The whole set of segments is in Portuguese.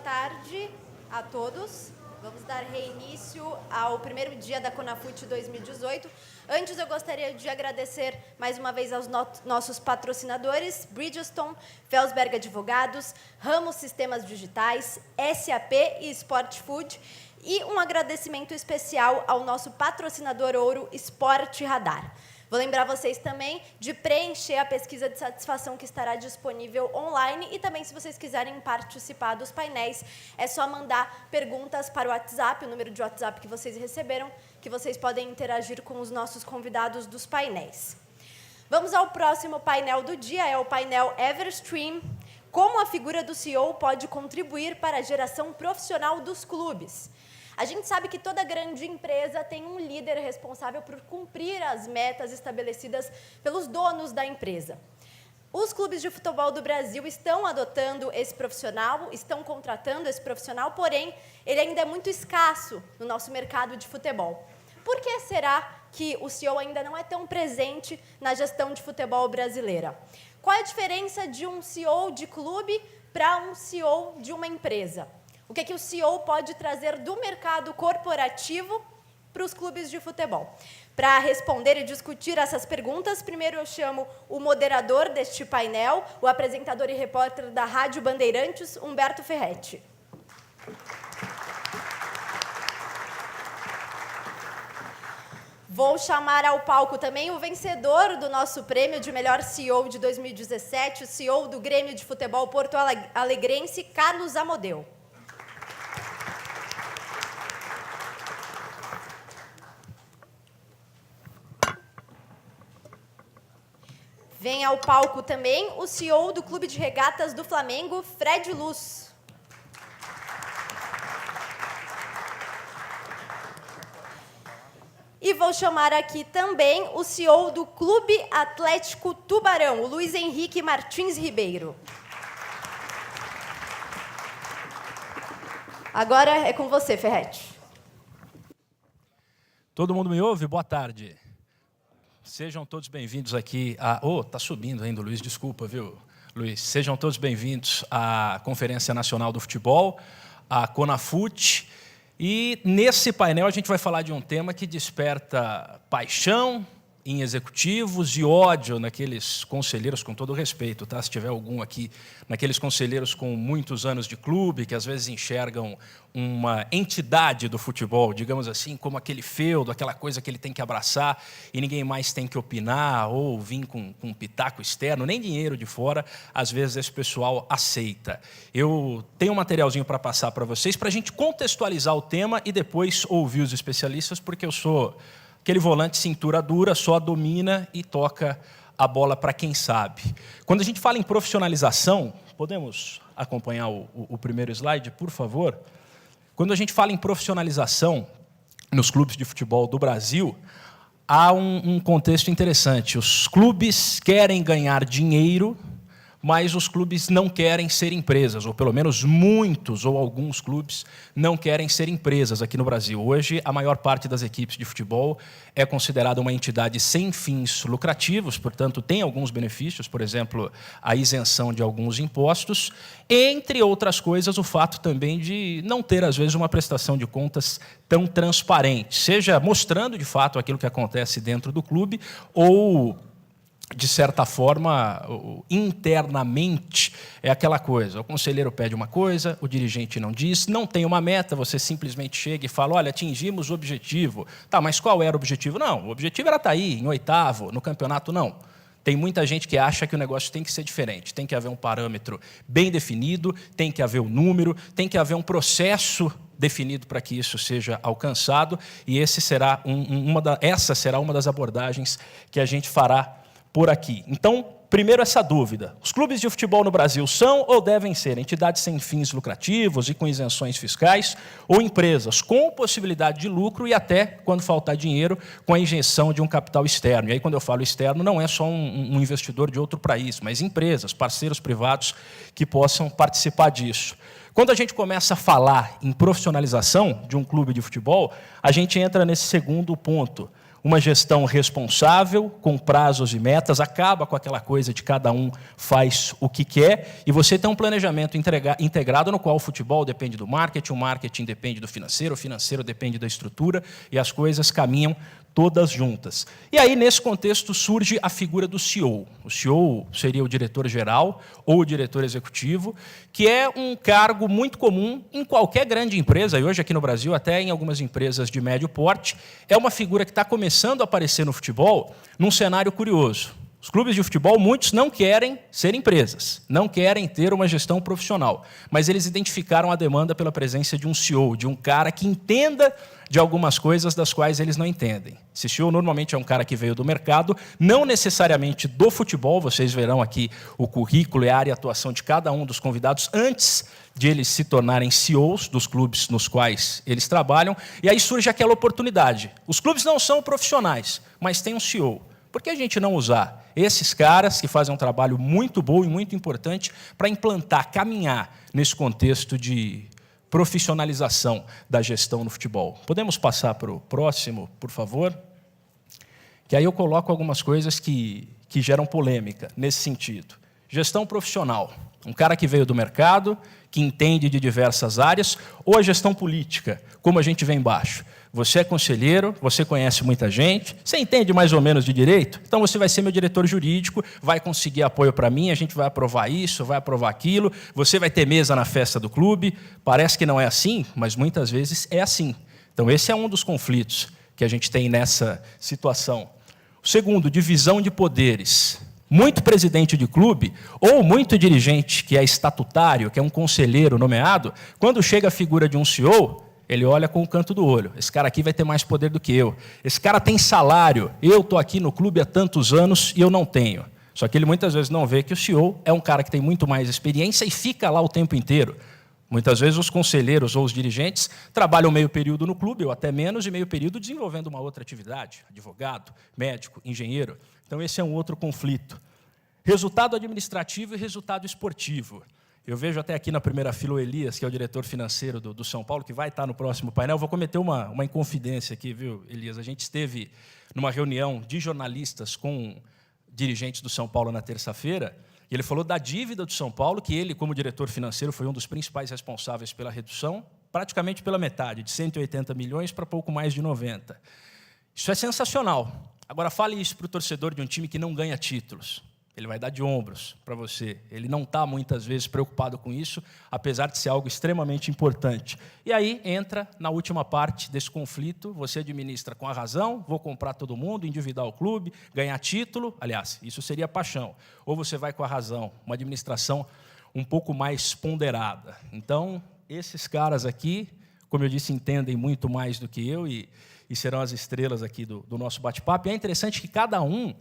tarde a todos. Vamos dar reinício ao primeiro dia da CONAFUT 2018. Antes, eu gostaria de agradecer mais uma vez aos nossos patrocinadores, Bridgestone, Felsberg Advogados, Ramos Sistemas Digitais, SAP e Sport Food. E um agradecimento especial ao nosso patrocinador ouro, Sport Radar. Vou lembrar vocês também de preencher a pesquisa de satisfação que estará disponível online e também, se vocês quiserem participar dos painéis, é só mandar perguntas para o WhatsApp, o número de WhatsApp que vocês receberam, que vocês podem interagir com os nossos convidados dos painéis. Vamos ao próximo painel do dia, é o painel Everstream. Como a figura do CEO pode contribuir para a geração profissional dos clubes? A gente sabe que toda grande empresa tem um líder responsável por cumprir as metas estabelecidas pelos donos da empresa. Os clubes de futebol do Brasil estão adotando esse profissional, estão contratando esse profissional, porém, ele ainda é muito escasso no nosso mercado de futebol. Por que será que o CEO ainda não é tão presente na gestão de futebol brasileira? Qual é a diferença de um CEO de clube para um CEO de uma empresa? O que o CEO pode trazer do mercado corporativo para os clubes de futebol? Para responder e discutir essas perguntas, primeiro eu chamo o moderador deste painel, o apresentador e repórter da Rádio Bandeirantes, Humberto Ferretti. Vou chamar ao palco também o vencedor do nosso prêmio de melhor CEO de 2017, o CEO do Grêmio de Futebol Porto Alegrense, Carlos Amodeu. Vem ao palco também o CEO do Clube de Regatas do Flamengo, Fred Luz. E vou chamar aqui também o CEO do Clube Atlético Tubarão, o Luiz Henrique Martins Ribeiro. Agora é com você, Ferretti. Todo mundo me ouve? Boa tarde. Sejam todos bem-vindos aqui a... tá subindo ainda, Luiz, desculpa, viu, Luiz? Sejam todos bem-vindos à Conferência Nacional do Futebol, a CONAFUT. E nesse painel a gente vai falar de um tema que desperta paixão em executivos e ódio naqueles conselheiros, com todo respeito, tá? Se tiver algum aqui, naqueles conselheiros com muitos anos de clube, que às vezes enxergam uma entidade do futebol, digamos assim, como aquele feudo, aquela coisa que ele tem que abraçar e ninguém mais tem que opinar ou vir com um pitaco externo, nem dinheiro de fora, às vezes esse pessoal aceita. Eu tenho um materialzinho para passar para vocês, para a gente contextualizar o tema e depois ouvir os especialistas, porque eu sou aquele volante cintura dura, só domina e toca a bola para quem sabe. Quando a gente fala em profissionalização, podemos acompanhar o primeiro slide, por favor? Quando a gente fala em profissionalização nos clubes de futebol do Brasil, há um contexto interessante. Os clubes querem ganhar dinheiro, mas os clubes não querem ser empresas, ou pelo menos muitos ou alguns clubes não querem ser empresas aqui no Brasil. Hoje, a maior parte das equipes de futebol é considerada uma entidade sem fins lucrativos, portanto, tem alguns benefícios, por exemplo, a isenção de alguns impostos, entre outras coisas, o fato também de não ter, às vezes, uma prestação de contas tão transparente, seja mostrando, de fato, aquilo que acontece dentro do clube ou, de certa forma, internamente, é aquela coisa. O conselheiro pede uma coisa, o dirigente não diz, não tem uma meta, você simplesmente chega e fala, olha, atingimos o objetivo. Tá, mas qual era o objetivo? Não, o objetivo era estar aí, em oitavo, no campeonato, não. Tem muita gente que acha que o negócio tem que ser diferente, tem que haver um parâmetro bem definido, tem que haver um número, tem que haver um processo definido para que isso seja alcançado, e essa será uma das abordagens que a gente fará por aqui. Então, primeiro essa dúvida. Os clubes de futebol no Brasil são ou devem ser entidades sem fins lucrativos e com isenções fiscais ou empresas com possibilidade de lucro e até, quando faltar dinheiro, com a injeção de um capital externo. E aí, quando eu falo externo, não é só um investidor de outro país, mas empresas, parceiros privados que possam participar disso. Quando a gente começa a falar em profissionalização de um clube de futebol, a gente entra nesse segundo ponto. uma gestão responsável, com prazos e metas, acaba com aquela coisa de cada um faz o que quer, e você tem um planejamento integrado no qual o futebol depende do marketing, o marketing depende do financeiro, o financeiro depende da estrutura, e as coisas caminham todas juntas. E aí, nesse contexto, surge a figura do CEO. O CEO seria o diretor-geral ou o diretor executivo, que é um cargo muito comum em qualquer grande empresa, e hoje aqui no Brasil, até em algumas empresas de médio porte, é uma figura que está começando a aparecer no futebol num cenário curioso. Os clubes de futebol, muitos não querem ser empresas, não querem ter uma gestão profissional, mas eles identificaram a demanda pela presença de um CEO, de um cara que entenda de algumas coisas das quais eles não entendem. Esse CEO normalmente é um cara que veio do mercado, não necessariamente do futebol, vocês verão aqui o currículo e a área de atuação de cada um dos convidados antes de eles se tornarem CEOs dos clubes nos quais eles trabalham, e aí surge aquela oportunidade. Os clubes não são profissionais, mas tem um CEO. Por que a gente não usar esses caras que fazem um trabalho muito bom e muito importante para implantar, caminhar nesse contexto de profissionalização da gestão no futebol? Podemos passar para o próximo, por favor? Que aí eu coloco algumas coisas que geram polêmica nesse sentido. Gestão profissional. Um cara que veio do mercado, que entende de diversas áreas, ou a gestão política, como a gente vê embaixo. Você é conselheiro, você conhece muita gente, você entende mais ou menos de direito, então você vai ser meu diretor jurídico, vai conseguir apoio para mim, a gente vai aprovar isso, vai aprovar aquilo, você vai ter mesa na festa do clube. Parece que não é assim, mas muitas vezes é assim. Então esse é um dos conflitos que a gente tem nessa situação. O segundo, divisão de poderes. Muito presidente de clube ou muito dirigente que é estatutário, que é um conselheiro nomeado, quando chega a figura de um CEO, ele olha com o canto do olho. Esse cara aqui vai ter mais poder do que eu. Esse cara tem salário. Eu estou aqui no clube há tantos anos e eu não tenho. Só que ele muitas vezes não vê que o CEO é um cara que tem muito mais experiência e fica lá o tempo inteiro. Muitas vezes os conselheiros ou os dirigentes trabalham meio período no clube, ou até menos, e meio período desenvolvendo uma outra atividade, advogado, médico, engenheiro. Então esse é um outro conflito. Resultado administrativo e resultado esportivo. Eu vejo até aqui na primeira fila o Elias, que é o diretor financeiro do São Paulo, que vai estar no próximo painel. Eu vou cometer uma inconfidência aqui, viu, Elias? A gente esteve numa reunião de jornalistas com dirigentes do São Paulo na terça-feira, e ele falou da dívida do São Paulo, que ele, como diretor financeiro, foi um dos principais responsáveis pela redução, praticamente pela metade, de 180 milhões para pouco mais de 90. Isso é sensacional. Agora, fale isso para o torcedor de um time que não ganha títulos. Ele vai dar de ombros para você. Ele não está, muitas vezes, preocupado com isso, apesar de ser algo extremamente importante. E aí entra na última parte desse conflito, você administra com a razão, vou comprar todo mundo, endividar o clube, ganhar título. Aliás, isso seria paixão. Ou você vai com a razão, uma administração um pouco mais ponderada. Então, esses caras aqui, como eu disse, entendem muito mais do que eu e serão as estrelas aqui do nosso bate-papo. E é interessante que cada um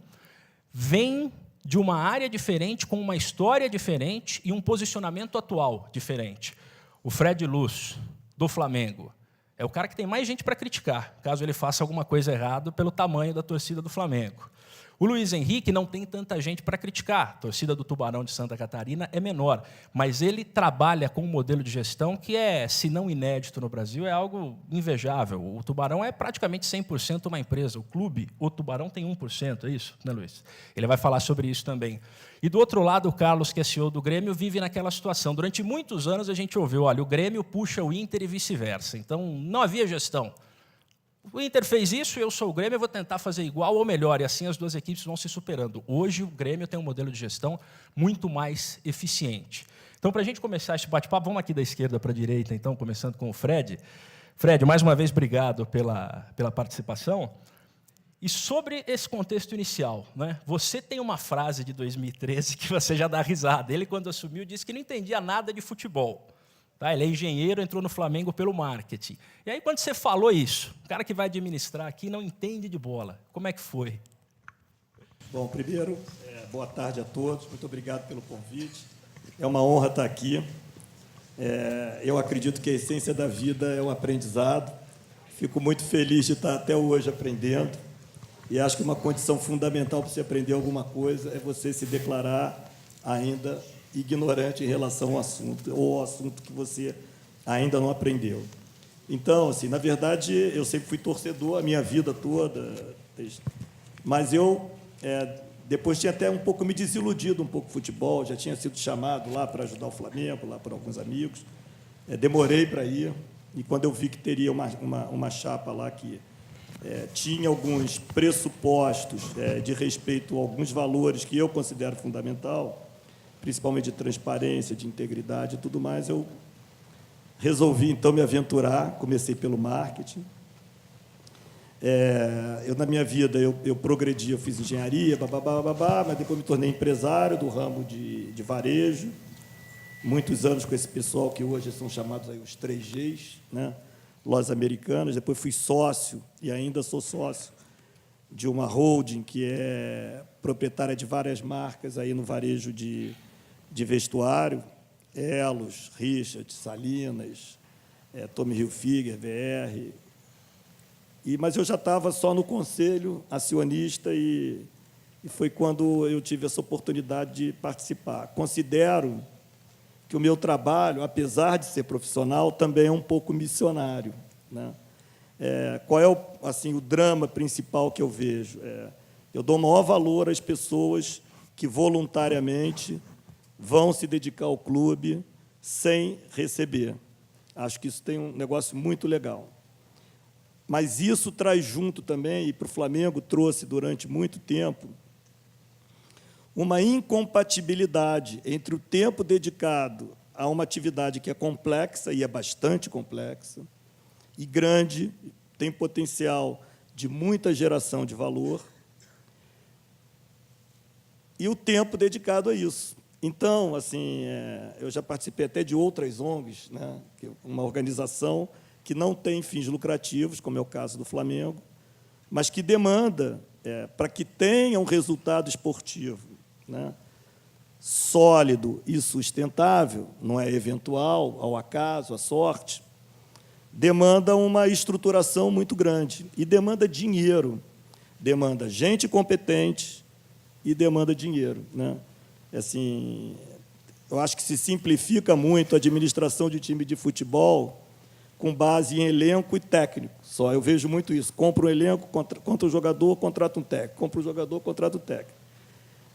vem de uma área diferente, com uma história diferente e um posicionamento atual diferente. O Fred Luz, do Flamengo, é o cara que tem mais gente para criticar, caso ele faça alguma coisa errada pelo tamanho da torcida do Flamengo. O Luiz Henrique não tem tanta gente para criticar. A torcida do Tubarão de Santa Catarina é menor, mas ele trabalha com um modelo de gestão que é, se não inédito no Brasil, é algo invejável. O Tubarão é praticamente 100% uma empresa. O clube, o Tubarão, tem 1%, é isso, né, Luiz? Ele vai falar sobre isso também. E, do outro lado, o Carlos, que é CEO do Grêmio, vive naquela situação. Durante muitos anos, a gente ouviu, olha, o Grêmio puxa o Inter e vice-versa. Então, não havia gestão. O Inter fez isso, eu sou o Grêmio, eu vou tentar fazer igual ou melhor, e assim as duas equipes vão se superando. Hoje, o Grêmio tem um modelo de gestão muito mais eficiente. Então, para a gente começar esse bate-papo, vamos aqui da esquerda para a direita, então, começando com o Fred. Fred, mais uma vez, obrigado pela participação. E sobre esse contexto inicial, né, você tem uma frase de 2013 que você já dá risada. Ele, quando assumiu, disse que não entendia nada de futebol. Tá, ele é engenheiro, entrou no Flamengo pelo marketing. E aí, quando você falou isso, o cara que vai administrar aqui não entende de bola. Como é que foi? Bom, primeiro, boa tarde a todos. Muito obrigado pelo convite. É uma honra estar aqui. Eu acredito que a essência da vida é o aprendizado. Fico muito feliz de estar até hoje aprendendo. E acho que uma condição fundamental para você aprender alguma coisa é você se declarar ainda ignorante em relação ao assunto, ou ao assunto que você ainda não aprendeu. Então, assim, na verdade, eu sempre fui torcedor a minha vida toda, mas eu depois tinha até um pouco me desiludido um pouco com o futebol, já tinha sido chamado lá para ajudar o Flamengo, lá por alguns amigos, demorei para ir, e quando eu vi que teria uma chapa lá que tinha alguns pressupostos de respeito a alguns valores que eu considero fundamental, principalmente de transparência, de integridade e tudo mais, eu resolvi, então, me aventurar, comecei pelo marketing. Na minha vida, eu progredi, eu fiz engenharia, mas depois me tornei empresário do ramo de varejo, muitos anos com esse pessoal que hoje são chamados aí os 3Gs, né? Lojas Americanas. Depois fui sócio, e ainda sou sócio, de uma holding que é proprietária de várias marcas aí no varejo de vestuário, Elos, Richard, Salinas, Tommy Hilfiger, VR. Mas eu já estava só no conselho acionista e foi quando eu tive essa oportunidade de participar. Considero que o meu trabalho, apesar de ser profissional, também é um pouco missionário, né? Qual é o drama principal que eu vejo? Eu dou maior valor às pessoas que voluntariamente vão se dedicar ao clube sem receber. Acho que isso tem um negócio muito legal. Mas isso traz junto também, e para o Flamengo trouxe durante muito tempo, uma incompatibilidade entre o tempo dedicado a uma atividade que é complexa, e é bastante complexa, e grande, tem potencial de muita geração de valor, e o tempo dedicado a isso. Então, assim, eu já participei até de outras ONGs, né, uma organização que não tem fins lucrativos, como é o caso do Flamengo, mas que demanda, para que tenha um resultado esportivo, né, sólido e sustentável, não é eventual, ao acaso, à sorte, demanda uma estruturação muito grande e demanda dinheiro, demanda gente competente e demanda dinheiro, né? Assim, eu acho que se simplifica muito a administração de time de futebol com base em elenco e técnico. Só eu vejo muito isso. Compra um elenco, contra o jogador, contrata um técnico. Compra o jogador, contrata o técnico.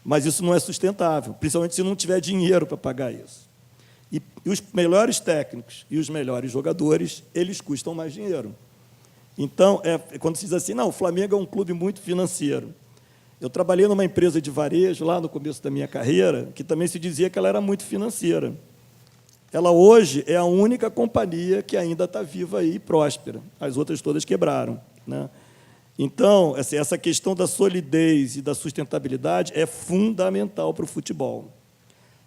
Mas isso não é sustentável, principalmente se não tiver dinheiro para pagar isso. E os melhores técnicos e os melhores jogadores, eles custam mais dinheiro. Então, quando se diz assim, não, o Flamengo é um clube muito financeiro. Eu trabalhei numa empresa de varejo, lá no começo da minha carreira, que também se dizia que ela era muito financeira. Ela, hoje, é a única companhia que ainda está viva aí e próspera. As outras todas quebraram, né? Então, essa questão da solidez e da sustentabilidade é fundamental para o futebol.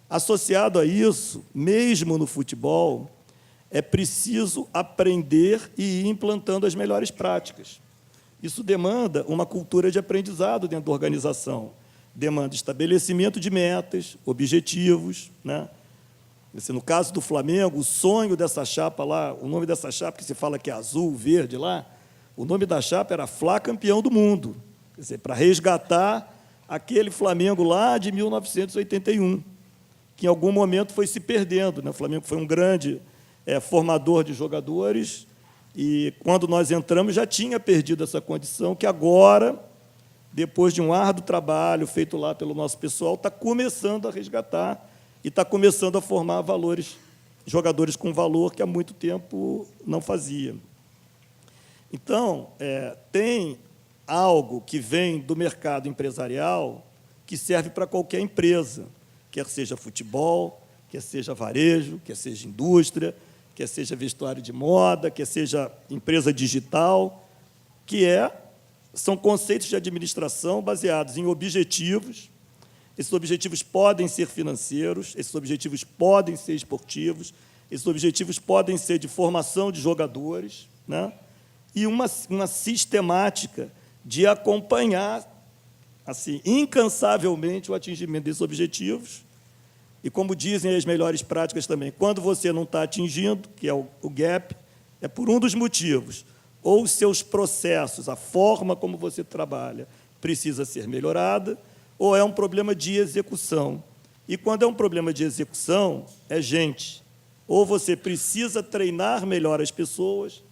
Associado a isso, mesmo no futebol, é preciso aprender e ir implantando as melhores práticas. Isso demanda uma cultura de aprendizado dentro da organização, demanda estabelecimento de metas, objetivos, né? No caso do Flamengo, o sonho dessa chapa lá, o nome dessa chapa, que se fala que é azul, verde lá, o nome da chapa era Fla Campeão do Mundo, quer dizer, para resgatar aquele Flamengo lá de 1981, que em algum momento foi se perdendo, né? O Flamengo foi um grande formador de jogadores, e, quando nós entramos, já tinha perdido essa condição, que agora, depois de um árduo trabalho feito lá pelo nosso pessoal, está começando a resgatar e está começando a formar jogadores com valor que há muito tempo não fazia. Então, tem algo que vem do mercado empresarial que serve para qualquer empresa, quer seja futebol, quer seja varejo, quer seja indústria, quer seja vestuário de moda, quer seja empresa digital, são conceitos de administração baseados em objetivos. Esses objetivos podem ser financeiros, esses objetivos podem ser esportivos, esses objetivos podem ser de formação de jogadores, né? E uma sistemática de acompanhar assim, incansavelmente o atingimento desses objetivos. E, como dizem as melhores práticas também, quando você não está atingindo, que é o gap, é por um dos motivos. Ou os seus processos, a forma como você trabalha, precisa ser melhorada, ou é um problema de execução. E, quando é um problema de execução, é gente. Ou você precisa treinar melhor as pessoas,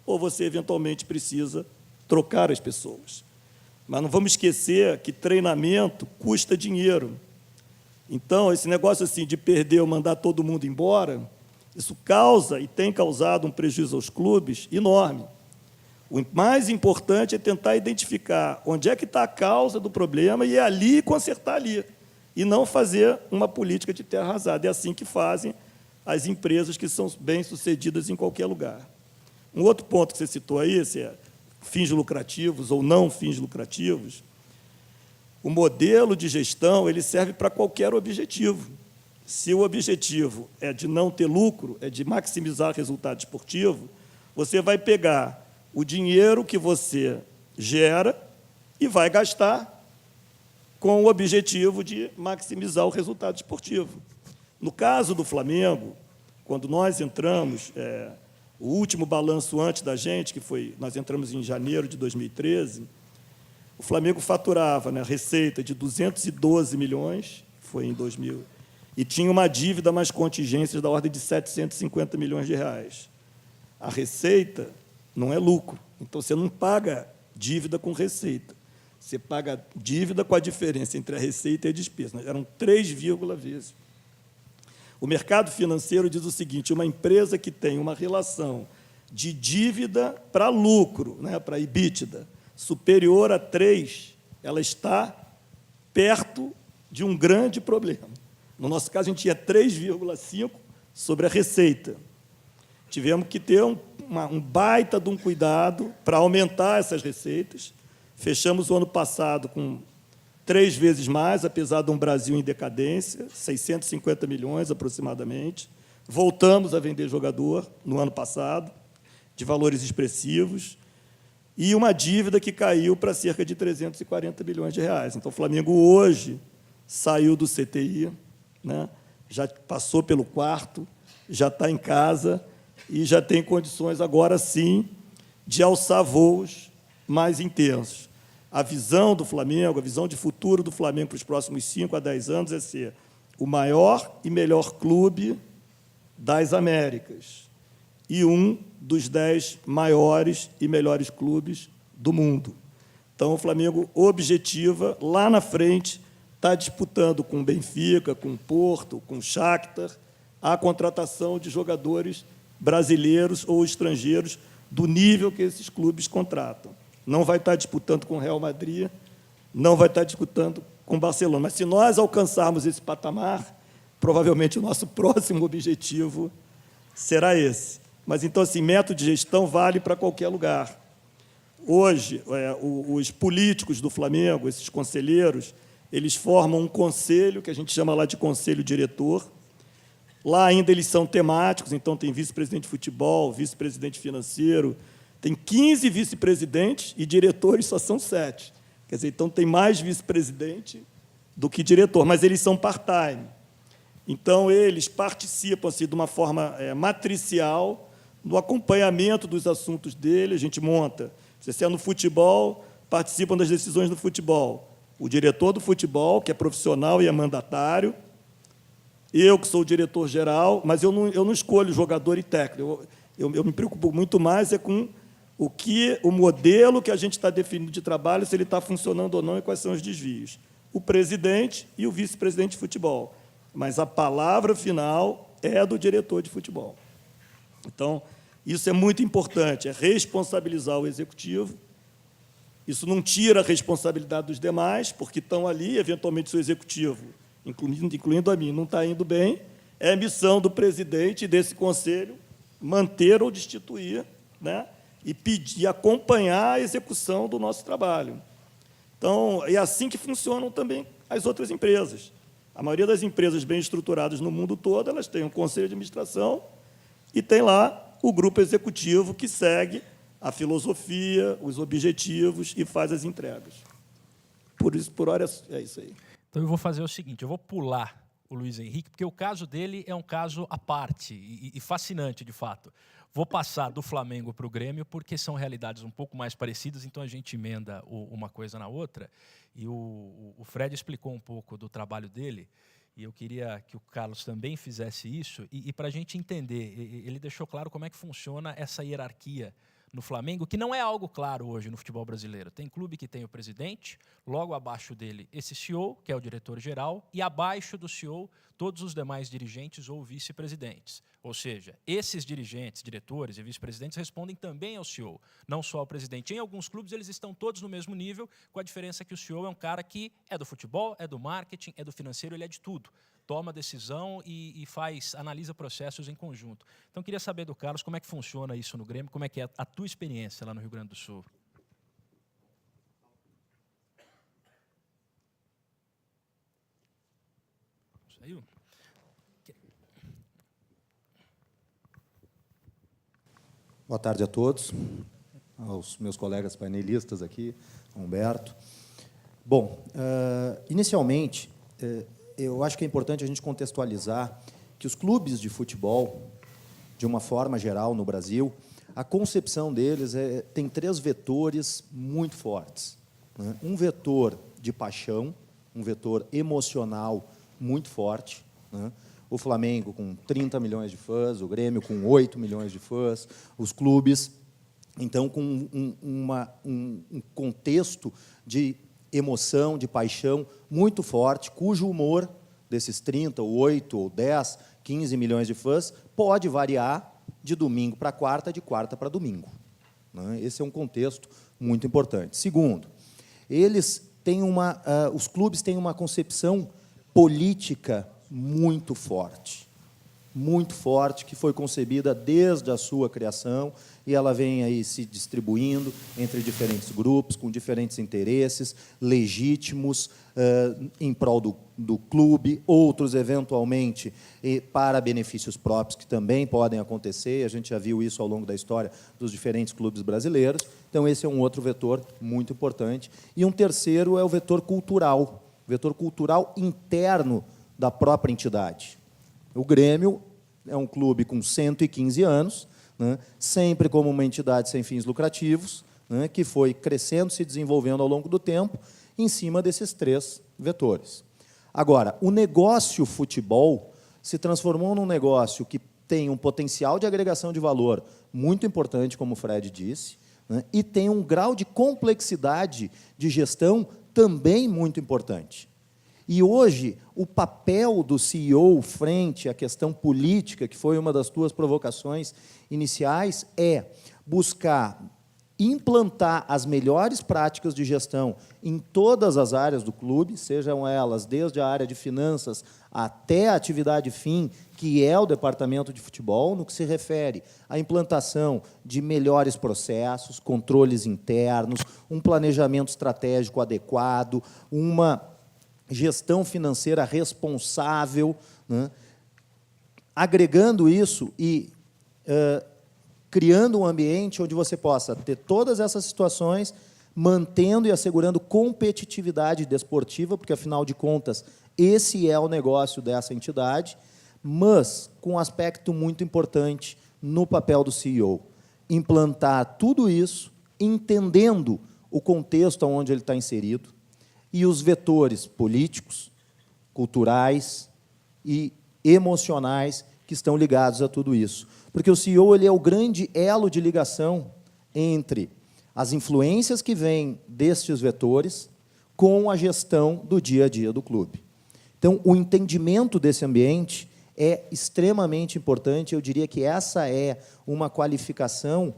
ou você, eventualmente, precisa trocar as pessoas. Mas não vamos esquecer que treinamento custa dinheiro. Então, esse negócio assim de perder ou mandar todo mundo embora, isso causa e tem causado um prejuízo aos clubes enorme. O mais importante é tentar identificar onde é que está a causa do problema e ali consertar ali, e não fazer uma política de terra arrasada. É assim que fazem as empresas que são bem-sucedidas em qualquer lugar. Um outro ponto que você citou aí, se é fins lucrativos ou não fins lucrativos, o modelo de gestão ele serve para qualquer objetivo. Se o objetivo é de não ter lucro, é de maximizar resultado esportivo, você vai pegar o dinheiro que você gera e vai gastar com o objetivo de maximizar o resultado esportivo. No caso do Flamengo, quando nós entramos, o último balanço antes da gente, nós entramos em janeiro de 2013, o Flamengo faturava, né, receita de 212 milhões, foi em 2000, e tinha uma dívida mais contingências da ordem de 750 milhões de reais. A receita não é lucro, então você não paga dívida com receita, você paga dívida com a diferença entre a receita e a despesa. Eram 3, vezes. O mercado financeiro diz o seguinte: uma empresa que tem uma relação de dívida para lucro, né, para EBITDA, superior a 3, ela está perto de um grande problema. No nosso caso, a gente tinha 3,5 sobre a receita. Tivemos que ter um baita de um cuidado para aumentar essas receitas. Fechamos o ano passado com 3 vezes mais, apesar de um Brasil em decadência, 650 milhões aproximadamente. Voltamos a vender jogador no ano passado, de valores expressivos, e uma dívida que caiu para cerca de 340 bilhões de reais. Então, o Flamengo hoje saiu do CTI, né, já passou pelo quarto, já está em casa e já tem condições, agora sim, de alçar voos mais intensos. A visão do Flamengo, a visão de futuro do Flamengo para os próximos 5 a 10 anos é ser o maior e melhor clube das Américas e um dos 10 maiores e melhores clubes do mundo. Então, o Flamengo objetiva, lá na frente, está disputando com o Benfica, com o Porto, com o Shakhtar, a contratação de jogadores brasileiros ou estrangeiros do nível que esses clubes contratam. Não vai estar disputando com o Real Madrid, não vai estar disputando com o Barcelona. Mas, se nós alcançarmos esse patamar, provavelmente o nosso próximo objetivo será esse. Mas, então, assim, método de gestão vale para qualquer lugar. Hoje, os políticos do Flamengo, esses conselheiros, eles formam um conselho, que a gente chama lá de conselho diretor. Lá ainda eles são temáticos, então tem vice-presidente de futebol, vice-presidente financeiro, tem 15 vice-presidentes e diretores só são 7. Quer dizer, então tem mais vice-presidente do que diretor, mas eles são part-time. Então, eles participam assim, de uma forma matricial no acompanhamento dos assuntos dele. A gente monta, se é no futebol, participam das decisões do futebol. O diretor do futebol, que é profissional e é mandatário, eu, que sou o diretor-geral, mas eu não escolho jogador e técnico. Eu me preocupo muito mais com o modelo que a gente está definindo de trabalho, se ele está funcionando ou não e quais são os desvios. O presidente e o vice-presidente de futebol. Mas a palavra final é do diretor de futebol. Então, isso é muito importante, é responsabilizar o executivo. Isso não tira a responsabilidade dos demais, porque estão ali, eventualmente, se o executivo, incluindo a mim, não está indo bem, é missão do presidente e desse conselho manter ou destituir, né, e pedir, acompanhar a execução do nosso trabalho. Então, é assim que funcionam também as outras empresas. A maioria das empresas bem estruturadas no mundo todo, elas têm um conselho de administração e tem lá o grupo executivo que segue a filosofia, os objetivos e faz as entregas. Por hora, é isso aí. Então, eu vou fazer o seguinte, eu vou pular o Luiz Henrique, porque o caso dele é um caso à parte e fascinante, de fato. Vou passar do Flamengo para o Grêmio, porque são realidades um pouco mais parecidas, então a gente emenda uma coisa na outra. E o Fred explicou um pouco do trabalho dele, e eu queria que o Carlos também fizesse isso, e para a gente entender, ele deixou claro como é que funciona essa hierarquia no Flamengo, que não é algo claro hoje no futebol brasileiro. Tem clube que tem o presidente, logo abaixo dele esse CEO, que é o diretor-geral, e abaixo do CEO todos os demais dirigentes ou vice-presidentes. Ou seja, esses dirigentes, diretores e vice-presidentes respondem também ao CEO, não só ao presidente. Em alguns clubes eles estão todos no mesmo nível, com a diferença que o CEO é um cara que é do futebol, é do marketing, é do financeiro, ele é de tudo. Toma decisão e analisa processos em conjunto. Então, queria saber do Carlos como é que funciona isso no Grêmio, como é que é a tua experiência lá no Rio Grande do Sul. Saiu? Boa tarde a todos, aos meus colegas painelistas aqui, Humberto. Bom, inicialmente, eu acho que é importante a gente contextualizar que os clubes de futebol, de uma forma geral no Brasil, a concepção deles tem 3 vetores muito fortes, né? Um vetor de paixão, um vetor emocional muito forte, né? O Flamengo com 30 milhões de fãs, o Grêmio com 8 milhões de fãs, os clubes, então, com um contexto de emoção, de paixão muito forte, cujo humor desses 30, ou 8, ou 10, 15 milhões de fãs pode variar de domingo para quarta, de quarta para domingo, né? Esse é um contexto muito importante. Segundo, os clubes têm uma concepção política muito forte, que foi concebida desde a sua criação, e ela vem aí se distribuindo entre diferentes grupos, com diferentes interesses, legítimos, em prol do clube, outros, eventualmente, para benefícios próprios, que também podem acontecer, a gente já viu isso ao longo da história dos diferentes clubes brasileiros. Então, esse é um outro vetor muito importante. E um terceiro é o vetor cultural interno da própria entidade. O Grêmio é um clube com 115 anos, né, sempre como uma entidade sem fins lucrativos, né, que foi crescendo, se desenvolvendo ao longo do tempo, em cima desses 3 vetores. Agora, o negócio futebol se transformou num negócio que tem um potencial de agregação de valor muito importante, como o Fred disse, né, e tem um grau de complexidade de gestão também muito importante. E hoje, o papel do CEO frente à questão política, que foi uma das tuas provocações iniciais, é buscar implantar as melhores práticas de gestão em todas as áreas do clube, sejam elas desde a área de finanças até a atividade fim, que é o departamento de futebol, no que se refere à implantação de melhores processos, controles internos, um planejamento estratégico adequado, uma gestão financeira responsável, né? Agregando isso e criando um ambiente onde você possa ter todas essas situações, mantendo e assegurando competitividade desportiva, porque, afinal de contas, esse é o negócio dessa entidade, mas com um aspecto muito importante no papel do CEO, implantar tudo isso, entendendo o contexto onde ele está inserido, e os vetores políticos, culturais e emocionais que estão ligados a tudo isso. Porque o CEO ele é o grande elo de ligação entre as influências que vêm destes vetores com a gestão do dia a dia do clube. Então, o entendimento desse ambiente é extremamente importante. Eu diria que essa é uma qualificação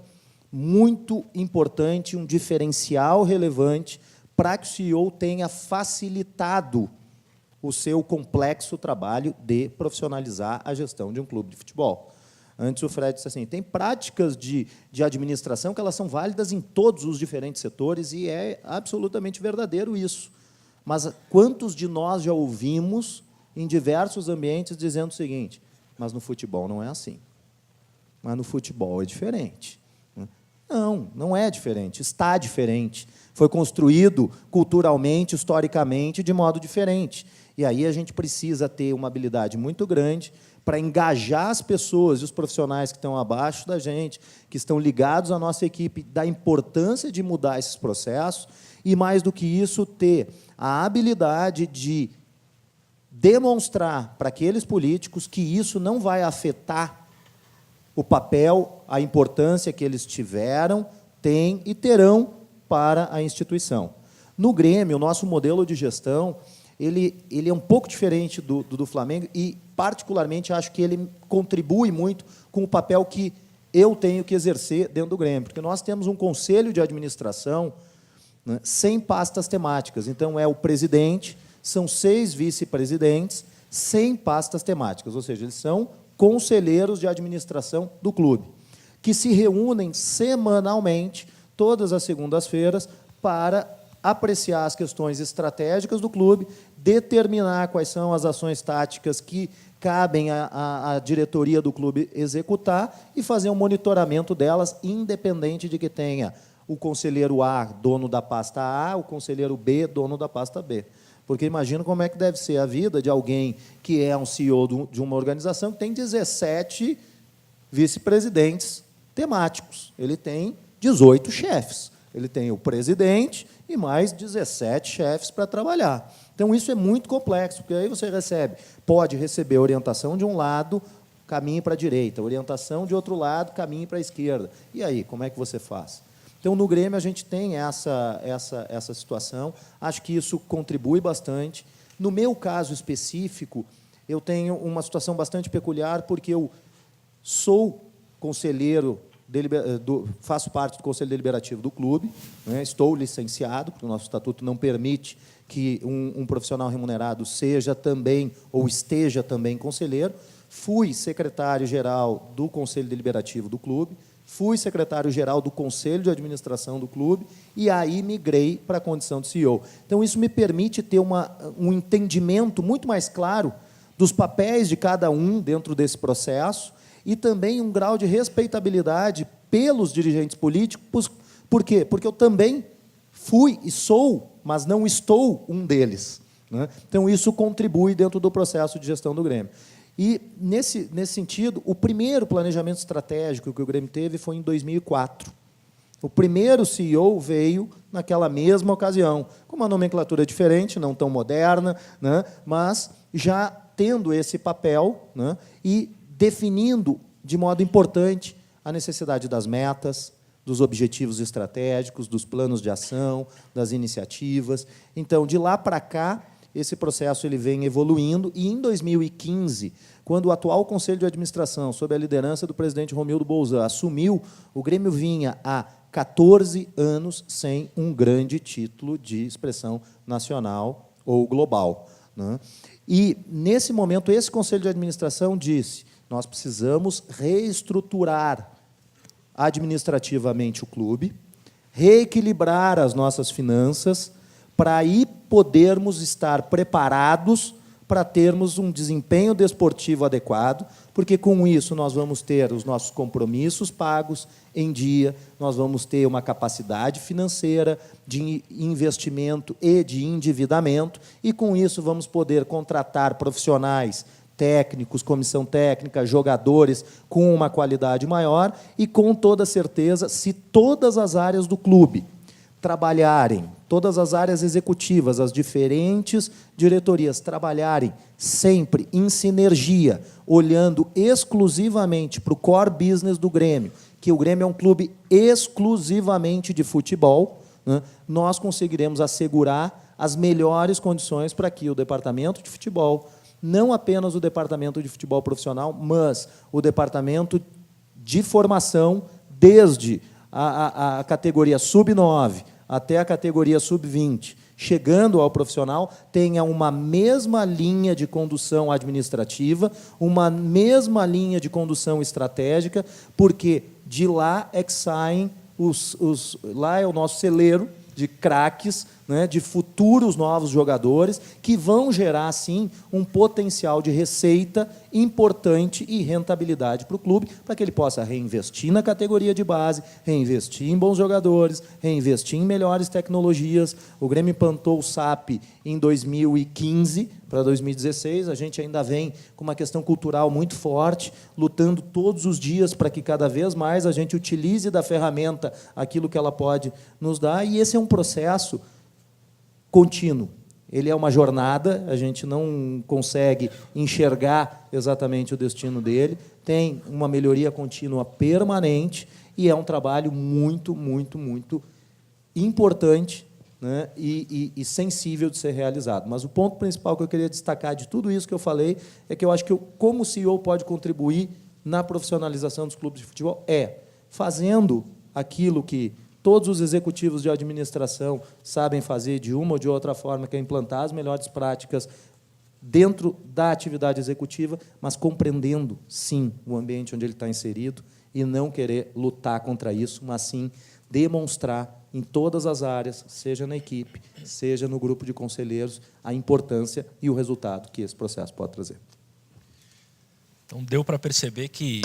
muito importante, um diferencial relevante para que o CEO tenha facilitado o seu complexo trabalho de profissionalizar a gestão de um clube de futebol. Antes o Fred disse assim, tem práticas de administração que elas são válidas em todos os diferentes setores, e é absolutamente verdadeiro isso. Mas quantos de nós já ouvimos em diversos ambientes dizendo o seguinte, mas no futebol não é assim, mas no futebol é diferente. Não, não é diferente, está diferente. Foi construído culturalmente, historicamente, de modo diferente. E aí a gente precisa ter uma habilidade muito grande para engajar as pessoas e os profissionais que estão abaixo da gente, que estão ligados à nossa equipe, da importância de mudar esses processos e, mais do que isso, ter a habilidade de demonstrar para aqueles políticos que isso não vai afetar o papel, a importância que eles tiveram, têm e terão para a instituição. No Grêmio, o nosso modelo de gestão ele é um pouco diferente do Flamengo e, particularmente, acho que ele contribui muito com o papel que eu tenho que exercer dentro do Grêmio, porque nós temos um conselho de administração, né, sem pastas temáticas. Então, é o presidente, são 6 vice-presidentes, sem pastas temáticas, ou seja, eles são conselheiros de administração do clube, que se reúnem semanalmente, todas as segundas-feiras, para apreciar as questões estratégicas do clube, determinar quais são as ações táticas que cabem à diretoria do clube executar e fazer um monitoramento delas, independente de que tenha o conselheiro A, dono da pasta A, o conselheiro B, dono da pasta B. Porque imagina como é que deve ser a vida de alguém que é um CEO de uma organização que tem 17 vice-presidentes temáticos. Ele tem 18 chefes. Ele tem o presidente e mais 17 chefes para trabalhar. Então, isso é muito complexo, porque aí você pode receber orientação de um lado, caminho para a direita, orientação de outro lado, caminho para a esquerda. E aí, como é que você faz? Então, no Grêmio, a gente tem essa situação. Acho que isso contribui bastante. No meu caso específico, eu tenho uma situação bastante peculiar, porque eu sou conselheiro, faço parte do Conselho Deliberativo do clube, né, estou licenciado, porque o nosso estatuto não permite que um profissional remunerado seja também ou esteja também conselheiro. Fui secretário-geral do Conselho Deliberativo do clube, fui secretário-geral do Conselho de Administração do clube e aí migrei para a condição de CEO. Então, isso me permite ter um entendimento muito mais claro dos papéis de cada um dentro desse processo e também um grau de respeitabilidade pelos dirigentes políticos. Por quê? Porque eu também fui e sou, mas não estou um deles, né? Então, isso contribui dentro do processo de gestão do Grêmio. E, nesse sentido, o primeiro planejamento estratégico que o Grêmio teve foi em 2004. O primeiro CEO veio naquela mesma ocasião, com uma nomenclatura diferente, não tão moderna, né, mas já tendo esse papel, né, e definindo, de modo importante, a necessidade das metas, dos objetivos estratégicos, dos planos de ação, das iniciativas. Então, de lá para cá, esse processo ele vem evoluindo, e, em 2015, quando o atual Conselho de Administração, sob a liderança do presidente Romildo Bolzan, assumiu, o Grêmio vinha há 14 anos sem um grande título de expressão nacional ou global, né? E, nesse momento, esse Conselho de Administração disse: nós precisamos reestruturar administrativamente o clube, reequilibrar as nossas finanças, para aí podermos estar preparados para termos um desempenho desportivo adequado, porque, com isso, nós vamos ter os nossos compromissos pagos em dia, nós vamos ter uma capacidade financeira de investimento e de endividamento, e, com isso, vamos poder contratar profissionais técnicos, comissão técnica, jogadores com uma qualidade maior e, com toda certeza, se todas as áreas do clube trabalharem, todas as áreas executivas, as diferentes diretorias trabalharem sempre em sinergia, olhando exclusivamente para o core business do Grêmio, que o Grêmio é um clube exclusivamente de futebol, né, nós conseguiremos assegurar as melhores condições para que o departamento de futebol, não apenas o departamento de futebol profissional, mas o departamento de formação, desde a categoria sub-9 até a categoria sub-20, chegando ao profissional, tenha uma mesma linha de condução administrativa, uma mesma linha de condução estratégica, porque de lá é que saem lá é o nosso celeiro de craques, né, de futuros novos jogadores, que vão gerar, sim, um potencial de receita importante e rentabilidade para o clube, para que ele possa reinvestir na categoria de base, reinvestir em bons jogadores, reinvestir em melhores tecnologias. O Grêmio implantou o SAP em 2015 para 2016, a gente ainda vem com uma questão cultural muito forte, lutando todos os dias para que cada vez mais a gente utilize da ferramenta aquilo que ela pode nos dar, e esse é um processo contínuo. ele é uma jornada, a gente não consegue enxergar exatamente o destino dele, tem uma melhoria contínua permanente e é um trabalho muito, muito, muito importante, né, e sensível de ser realizado. Mas o ponto principal que eu queria destacar de tudo isso que eu falei é que eu acho que, como o CEO pode contribuir na profissionalização dos clubes de futebol, fazendo aquilo que todos os executivos de administração sabem fazer de uma ou de outra forma, que é implantar as melhores práticas dentro da atividade executiva, mas compreendendo, sim, o ambiente onde ele está inserido e não querer lutar contra isso, mas, sim, demonstrar em todas as áreas, seja na equipe, seja no grupo de conselheiros, a importância e o resultado que esse processo pode trazer. Então, deu para perceber que...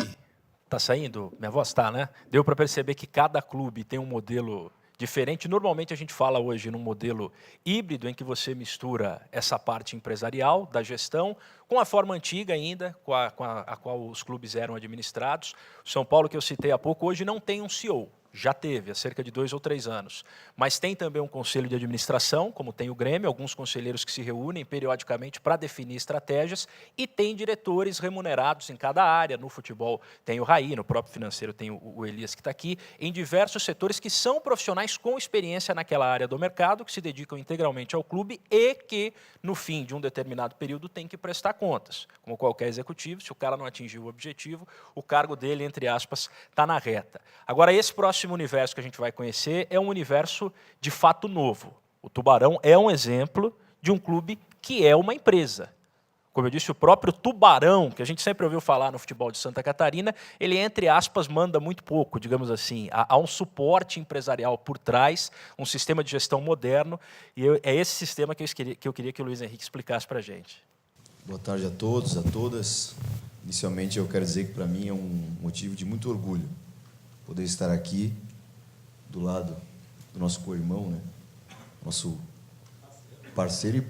Está saindo? Minha voz está, né? Deu para perceber que cada clube tem um modelo diferente. Normalmente, a gente fala hoje num modelo híbrido, em que você mistura essa parte empresarial da gestão com a forma antiga ainda, a qual os clubes eram administrados. O São Paulo, que eu citei há pouco, hoje não tem um CEO. Já teve, há cerca de 2 ou 3 anos. Mas tem também um conselho de administração, como tem o Grêmio, alguns conselheiros que se reúnem periodicamente para definir estratégias, e tem diretores remunerados em cada área. No futebol tem o Raí, no próprio financeiro tem o Elias, que está aqui, em diversos setores que são profissionais com experiência naquela área do mercado, que se dedicam integralmente ao clube e que, no fim de um determinado período, tem que prestar contas. Como qualquer executivo, se o cara não atingiu o objetivo, o cargo dele, entre aspas, está na reta. Agora, esse próximo universo que a gente vai conhecer é um universo de fato novo. O Tubarão é um exemplo de um clube que é uma empresa. Como eu disse, o próprio Tubarão, que a gente sempre ouviu falar no futebol de Santa Catarina, ele, entre aspas, manda muito pouco, digamos assim. Há um suporte empresarial por trás, um sistema de gestão moderno, e é esse sistema que eu queria que o Luiz Henrique explicasse para a gente. Boa tarde a todos, a todas. Inicialmente, eu quero dizer que, para mim, é um motivo de muito orgulho poder estar aqui do lado do nosso co-irmão, né? Nosso parceiro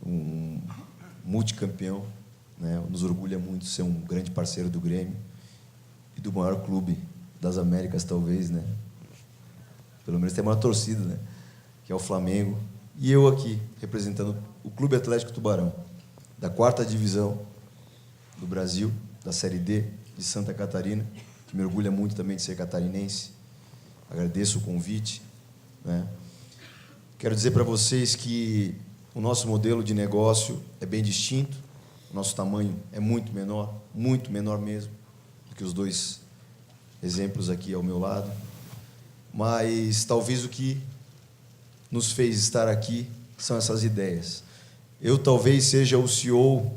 e um multicampeão, né? Nos orgulha muito ser um grande parceiro do Grêmio e do maior clube das Américas, talvez, né? Pelo menos tem a maior torcida, né? Que é o Flamengo. E eu aqui, representando o Clube Atlético Tubarão, da 4ª divisão do Brasil, da Série D de Santa Catarina, que me orgulha muito também de ser catarinense. Agradeço o convite, né? Quero dizer para vocês que o nosso modelo de negócio é bem distinto, o nosso tamanho é muito menor mesmo, do que os 2 exemplos aqui ao meu lado. Mas talvez o que nos fez estar aqui são essas ideias. Eu talvez seja o CEO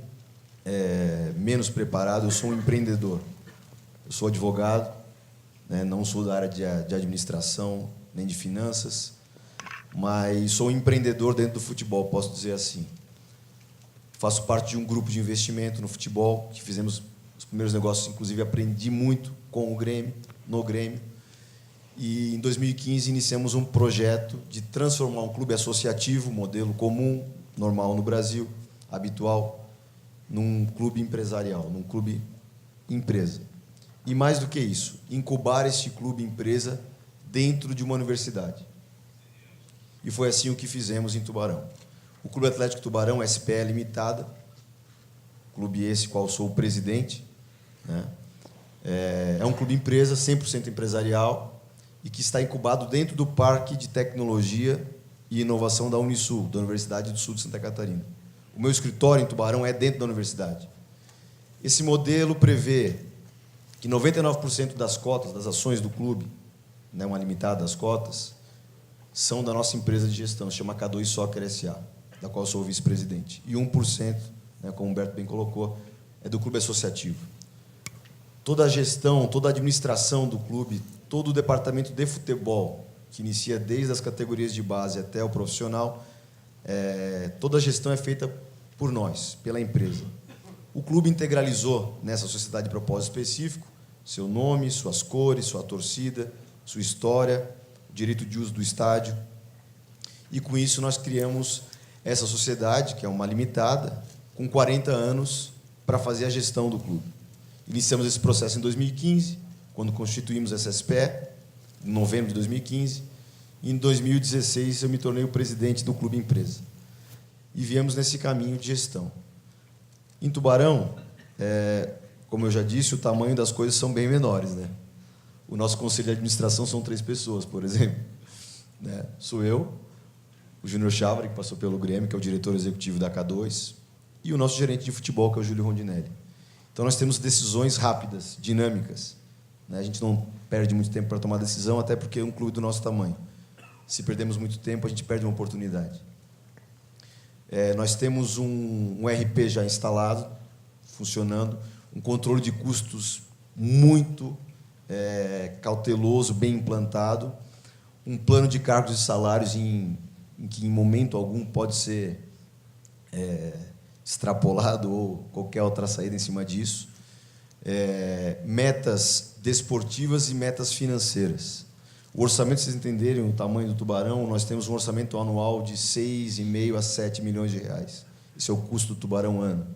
menos preparado, eu sou um empreendedor. Eu sou advogado, né, não sou da área de administração, nem de finanças, mas sou um empreendedor dentro do futebol, posso dizer assim. Faço parte de um grupo de investimento no futebol, que fizemos os primeiros negócios, inclusive aprendi muito com o Grêmio, no Grêmio. E em 2015 iniciamos um projeto de transformar um clube associativo, modelo comum, normal no Brasil, habitual, num clube empresarial, num clube empresa. E mais do que isso, incubar este clube empresa dentro de uma universidade. E foi assim o que fizemos em Tubarão. O Clube Atlético Tubarão, SPE Limitada, clube esse qual sou o presidente, né? É um clube empresa, 100% empresarial, e que está incubado dentro do Parque de Tecnologia e Inovação da Unisul, da Universidade do Sul de Santa Catarina. O meu escritório em Tubarão é dentro da universidade. Esse modelo prevê que 99% das cotas, das ações do clube, né, uma limitada das cotas, são da nossa empresa de gestão, chama K2 Soccer S.A., da qual eu sou o vice-presidente. E 1%, né, como o Humberto bem colocou, é do clube associativo. Toda a gestão, toda a administração do clube, todo o departamento de futebol, que inicia desde as categorias de base até o profissional, toda a gestão é feita por nós, pela empresa. O clube integralizou nessa sociedade de propósito específico seu nome, suas cores, sua torcida, sua história, o direito de uso do estádio. E, com isso, nós criamos essa sociedade, que é uma limitada, com 40 anos, para fazer a gestão do clube. Iniciamos esse processo em 2015, quando constituímos essa SPE, em novembro de 2015. E, em 2016, eu me tornei o presidente do Clube Empresa. e viemos nesse caminho de gestão. Em Tubarão, como eu já disse, o tamanho das coisas são bem menores, né? O nosso conselho de administração são 3 pessoas, por exemplo. Né? Sou eu, o Júnior Chávari, que passou pelo Grêmio, que é o diretor executivo da K2, e o nosso gerente de futebol, que é o Júlio Rondinelli. Então, nós temos decisões rápidas, dinâmicas. Né? A gente não perde muito tempo para tomar decisão, até porque é um clube do nosso tamanho. Se perdemos muito tempo, a gente perde uma oportunidade. Nós temos um RP já instalado, funcionando, um controle de custos muito cauteloso, bem implantado, um plano de cargos e salários em que, em momento algum, pode ser extrapolado ou qualquer outra saída em cima disso, metas desportivas e metas financeiras. O orçamento, vocês entenderem o tamanho do Tubarão, nós temos um orçamento anual de 6,5 a 7 milhões de reais. Esse é o custo do Tubarão ano.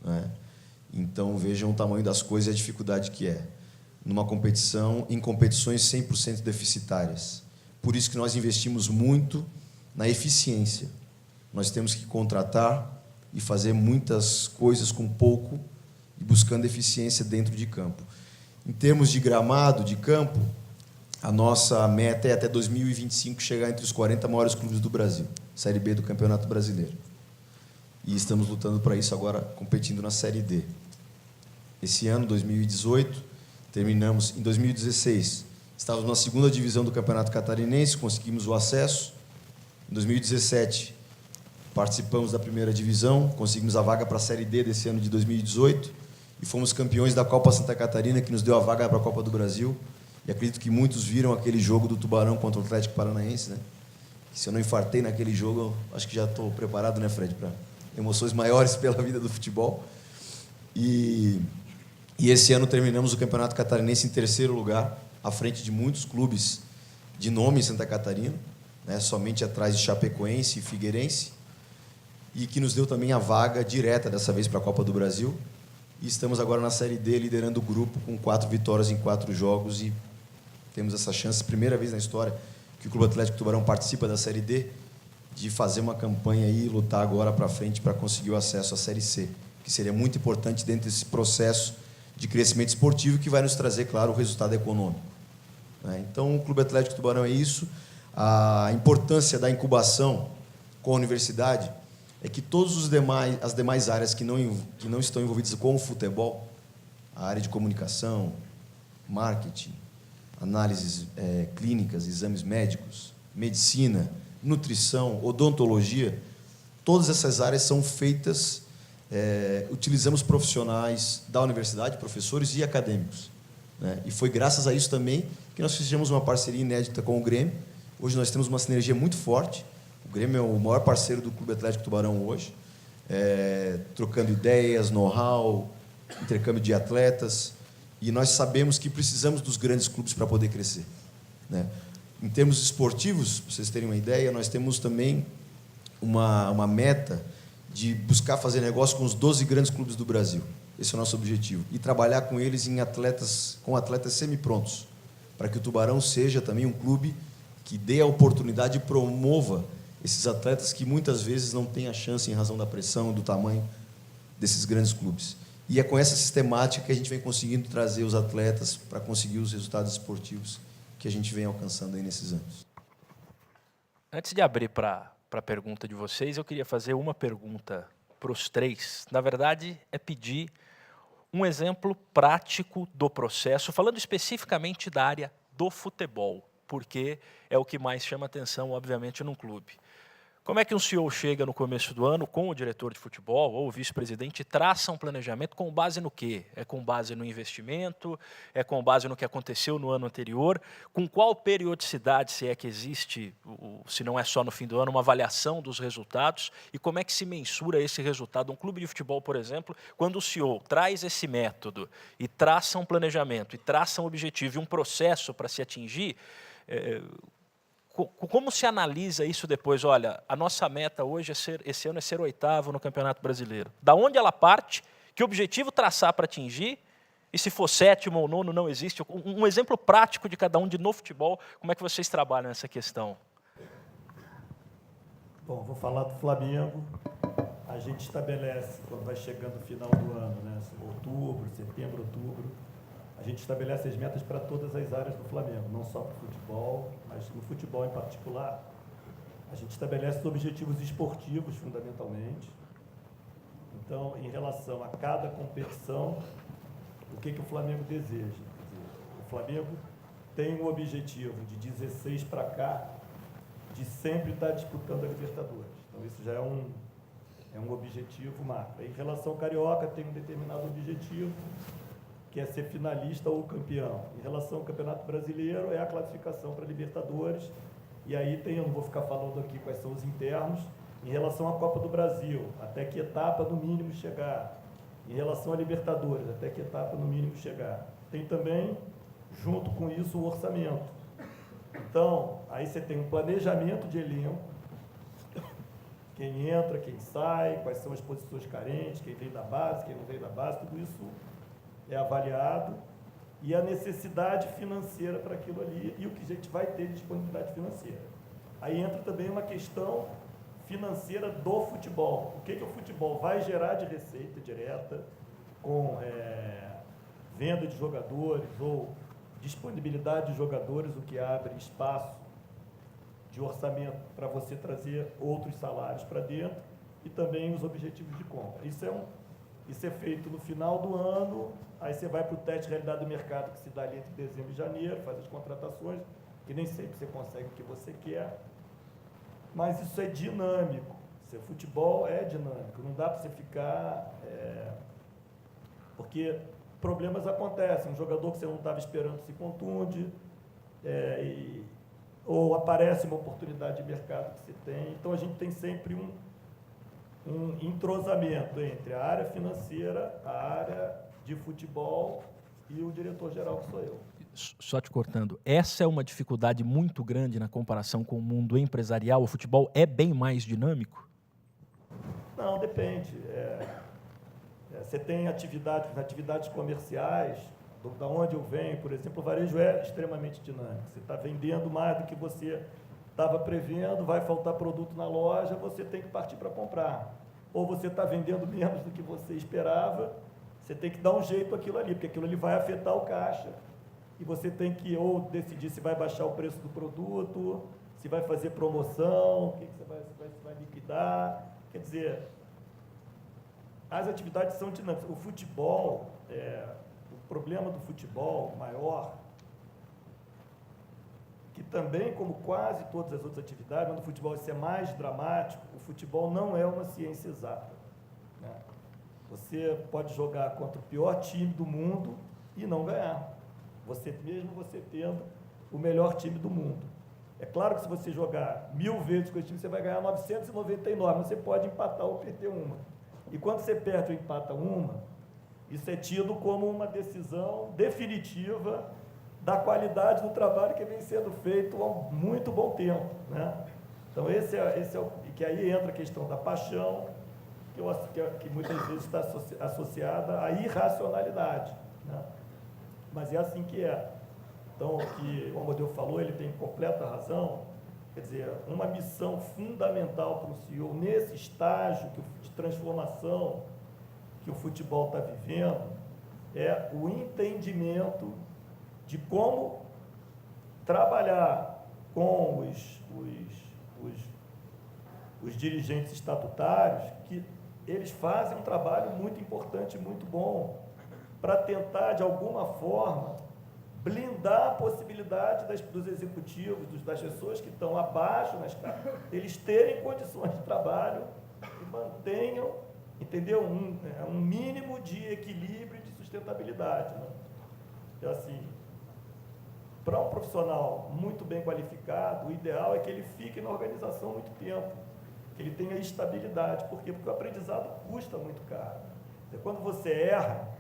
Né? Então, vejam o tamanho das coisas e a dificuldade que é. Numa competição, em competições 100% deficitárias. Por isso que nós investimos muito na eficiência. Nós temos que contratar e fazer muitas coisas com pouco e buscando eficiência dentro de campo. Em termos de gramado, de campo, a nossa meta é, até 2025, chegar entre os 40 maiores clubes do Brasil, Série B do Campeonato Brasileiro. E estamos lutando para isso agora, competindo na Série D. Esse ano, 2018, terminamos em 2016. Estávamos na 2ª divisão do Campeonato Catarinense, conseguimos o acesso. Em 2017, participamos da 1ª divisão, conseguimos a vaga para a Série D desse ano de 2018 e fomos campeões da Copa Santa Catarina, que nos deu a vaga para a Copa do Brasil. E acredito que muitos viram aquele jogo do Tubarão contra o Atlético Paranaense, né? Se eu não infartei naquele jogo, acho que já estou preparado, né, Fred, para emoções maiores pela vida do futebol. E esse ano terminamos o Campeonato Catarinense em 3º lugar, à frente de muitos clubes de nome em Santa Catarina, né, somente atrás de Chapecoense e Figueirense, e que nos deu também a vaga direta, dessa vez, para a Copa do Brasil. E estamos agora na Série D, liderando o grupo, com 4 vitórias em 4 jogos, e temos essa chance, primeira vez na história que o Clube Atlético Tubarão participa da Série D, de fazer uma campanha e lutar agora para frente para conseguir o acesso à Série C, que seria muito importante dentro desse processo de crescimento esportivo que vai nos trazer, claro, o resultado econômico. Então, o Clube Atlético Tubarão é isso. A importância da incubação com a universidade é que as demais áreas que não estão envolvidas com o futebol, a área de comunicação, marketing, análises clínicas, exames médicos, medicina, nutrição, odontologia, todas essas áreas são feitas, utilizamos profissionais da universidade, professores e acadêmicos. Né? E foi graças a isso também que nós fizemos uma parceria inédita com o Grêmio. Hoje nós temos uma sinergia muito forte. O Grêmio é o maior parceiro do Clube Atlético Tubarão hoje, trocando ideias, know-how, intercâmbio de atletas. E nós sabemos que precisamos dos grandes clubes para poder crescer. Né? Em termos esportivos, para vocês terem uma ideia, nós temos também uma meta de buscar fazer negócio com os 12 grandes clubes do Brasil. Esse é o nosso objetivo. E trabalhar com eles com atletas semi-prontos, para que o Tubarão seja também um clube que dê a oportunidade e promova esses atletas que muitas vezes não têm a chance em razão da pressão, do tamanho desses grandes clubes. E é com essa sistemática que a gente vem conseguindo trazer os atletas para conseguir os resultados esportivos que a gente vem alcançando aí nesses anos. Antes de abrir para a pergunta de vocês, eu queria fazer uma pergunta para os 3. Na verdade, é pedir um exemplo prático do processo, falando especificamente da área do futebol, porque é o que mais chama atenção, obviamente, num clube. Como é que um CEO chega no começo do ano com o diretor de futebol ou o vice-presidente e traça um planejamento com base no quê? É com base no investimento? É com base no que aconteceu no ano anterior? Com qual periodicidade, se é que existe, se não é só no fim do ano, uma avaliação dos resultados? E como é que se mensura esse resultado? Um clube de futebol, por exemplo, quando o CEO traz esse método e traça um planejamento, e traça um objetivo e um processo para se atingir, como se analisa isso depois? Olha, a nossa meta hoje esse ano é ser 8º no Campeonato Brasileiro. Da onde ela parte? Que objetivo traçar para atingir? E se for 7º ou 9º, não existe? Um exemplo prático de cada um no futebol, como é que vocês trabalham nessa questão? Bom, vou falar do Flamengo. A gente estabelece, quando vai chegando o final do ano, né, outubro, setembro, outubro, a gente estabelece as metas para todas as áreas do Flamengo, não só para o futebol, mas no futebol em particular. A gente estabelece os objetivos esportivos, fundamentalmente. Então, em relação a cada competição, o que o Flamengo deseja? Quer dizer, o Flamengo tem um objetivo de 16 para cá, de sempre estar disputando a Libertadores. Então, isso já é um objetivo macro. Em relação ao Carioca, tem um determinado objetivo, que é ser finalista ou campeão. Em relação ao Campeonato Brasileiro, é a classificação para a Libertadores. E aí eu não vou ficar falando aqui quais são os internos. Em relação à Copa do Brasil, até que etapa no mínimo chegar. Em relação à Libertadores, até que etapa no mínimo chegar. Tem também, junto com isso, o orçamento. Então, aí você tem um planejamento de elenco, quem entra, quem sai, quais são as posições carentes, quem vem da base, quem não vem da base, tudo isso é avaliado, e a necessidade financeira para aquilo ali e o que a gente vai ter de disponibilidade financeira. Aí entra também uma questão financeira do futebol. O que o futebol vai gerar de receita direta com venda de jogadores ou disponibilidade de jogadores, o que abre espaço de orçamento para você trazer outros salários para dentro e também os objetivos de compra. Isso é feito no final do ano, aí você vai para o teste de realidade do mercado, que se dá ali entre dezembro e janeiro, faz as contratações, que nem sempre você consegue o que você quer, mas isso é dinâmico. Futebol é dinâmico, não dá para você ficar... porque problemas acontecem, um jogador que você não estava esperando se contunde, ou aparece uma oportunidade de mercado que você tem. Então, a gente tem sempre um entrosamento entre a área financeira, a área de futebol e o diretor-geral, que sou eu. Só te cortando, essa é uma dificuldade muito grande na comparação com o mundo empresarial? O futebol é bem mais dinâmico? Não, depende. Você tem atividades comerciais, da onde eu venho, por exemplo, o varejo é extremamente dinâmico. Você está vendendo mais do que você estava prevendo, vai faltar produto na loja, você tem que partir para comprar. Ou você está vendendo menos do que você esperava, você tem que dar um jeito aquilo ali, porque aquilo ali vai afetar o caixa. E você tem que ou decidir se vai baixar o preço do produto, se vai fazer promoção, o que você vai liquidar. Quer dizer, as atividades são dinâmicas. O futebol, o problema do futebol maior, que também, como quase todas as outras atividades, mas no futebol isso é mais dramático, o futebol não é uma ciência exata, né? Você pode jogar contra o pior time do mundo e não ganhar, mesmo você tendo o melhor time do mundo. É claro que se você jogar 1000 vezes com esse time, você vai ganhar 999, mas você pode empatar ou perder uma. E quando você perde ou empata uma, isso é tido como uma decisão definitiva da qualidade do trabalho que vem sendo feito há muito bom tempo, né? Então, que aí entra a questão da paixão, que muitas vezes está associada à irracionalidade, né? Mas é assim que é. Então, o que o Amadeu falou, ele tem completa razão. Quer dizer, uma missão fundamental para o CEO nesse estágio de transformação que o futebol está vivendo é o entendimento de como trabalhar com os dirigentes estatutários, que eles fazem um trabalho muito importante, muito bom, para tentar, de alguma forma, blindar a possibilidade dos executivos, das pessoas que estão abaixo na escala, eles terem condições de trabalho e mantenham, entendeu? Um mínimo de equilíbrio e de sustentabilidade, né? Então, assim, para um profissional muito bem qualificado, o ideal é que ele fique na organização muito tempo, que ele tenha estabilidade. Por quê? Porque o aprendizado custa muito caro. Então, quando você erra,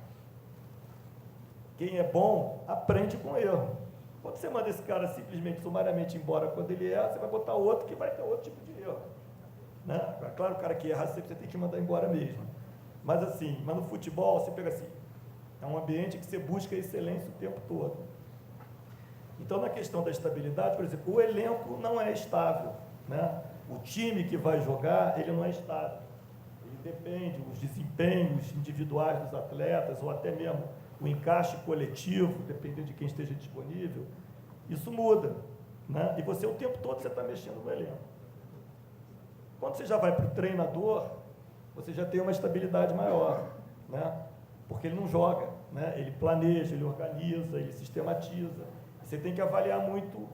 quem é bom aprende com erro. Quando você manda esse cara simplesmente, sumariamente embora quando ele erra, você vai botar outro que vai ter outro tipo de erro, né? Claro, o cara que erra sempre você tem que mandar embora mesmo. Mas assim, no futebol você pega assim, é um ambiente que você busca excelência o tempo todo. Então, na questão da estabilidade, por exemplo, o elenco não é estável, né? O time que vai jogar, ele não é estável. Ele depende, os desempenhos individuais dos atletas, ou até mesmo o encaixe coletivo, dependendo de quem esteja disponível, isso muda, né? E você, o tempo todo, você está mexendo no elenco. Quando você já vai para o treinador, você já tem uma estabilidade maior, né? Porque ele não joga, né? Ele planeja, ele organiza, ele sistematiza. Você tem que avaliar muito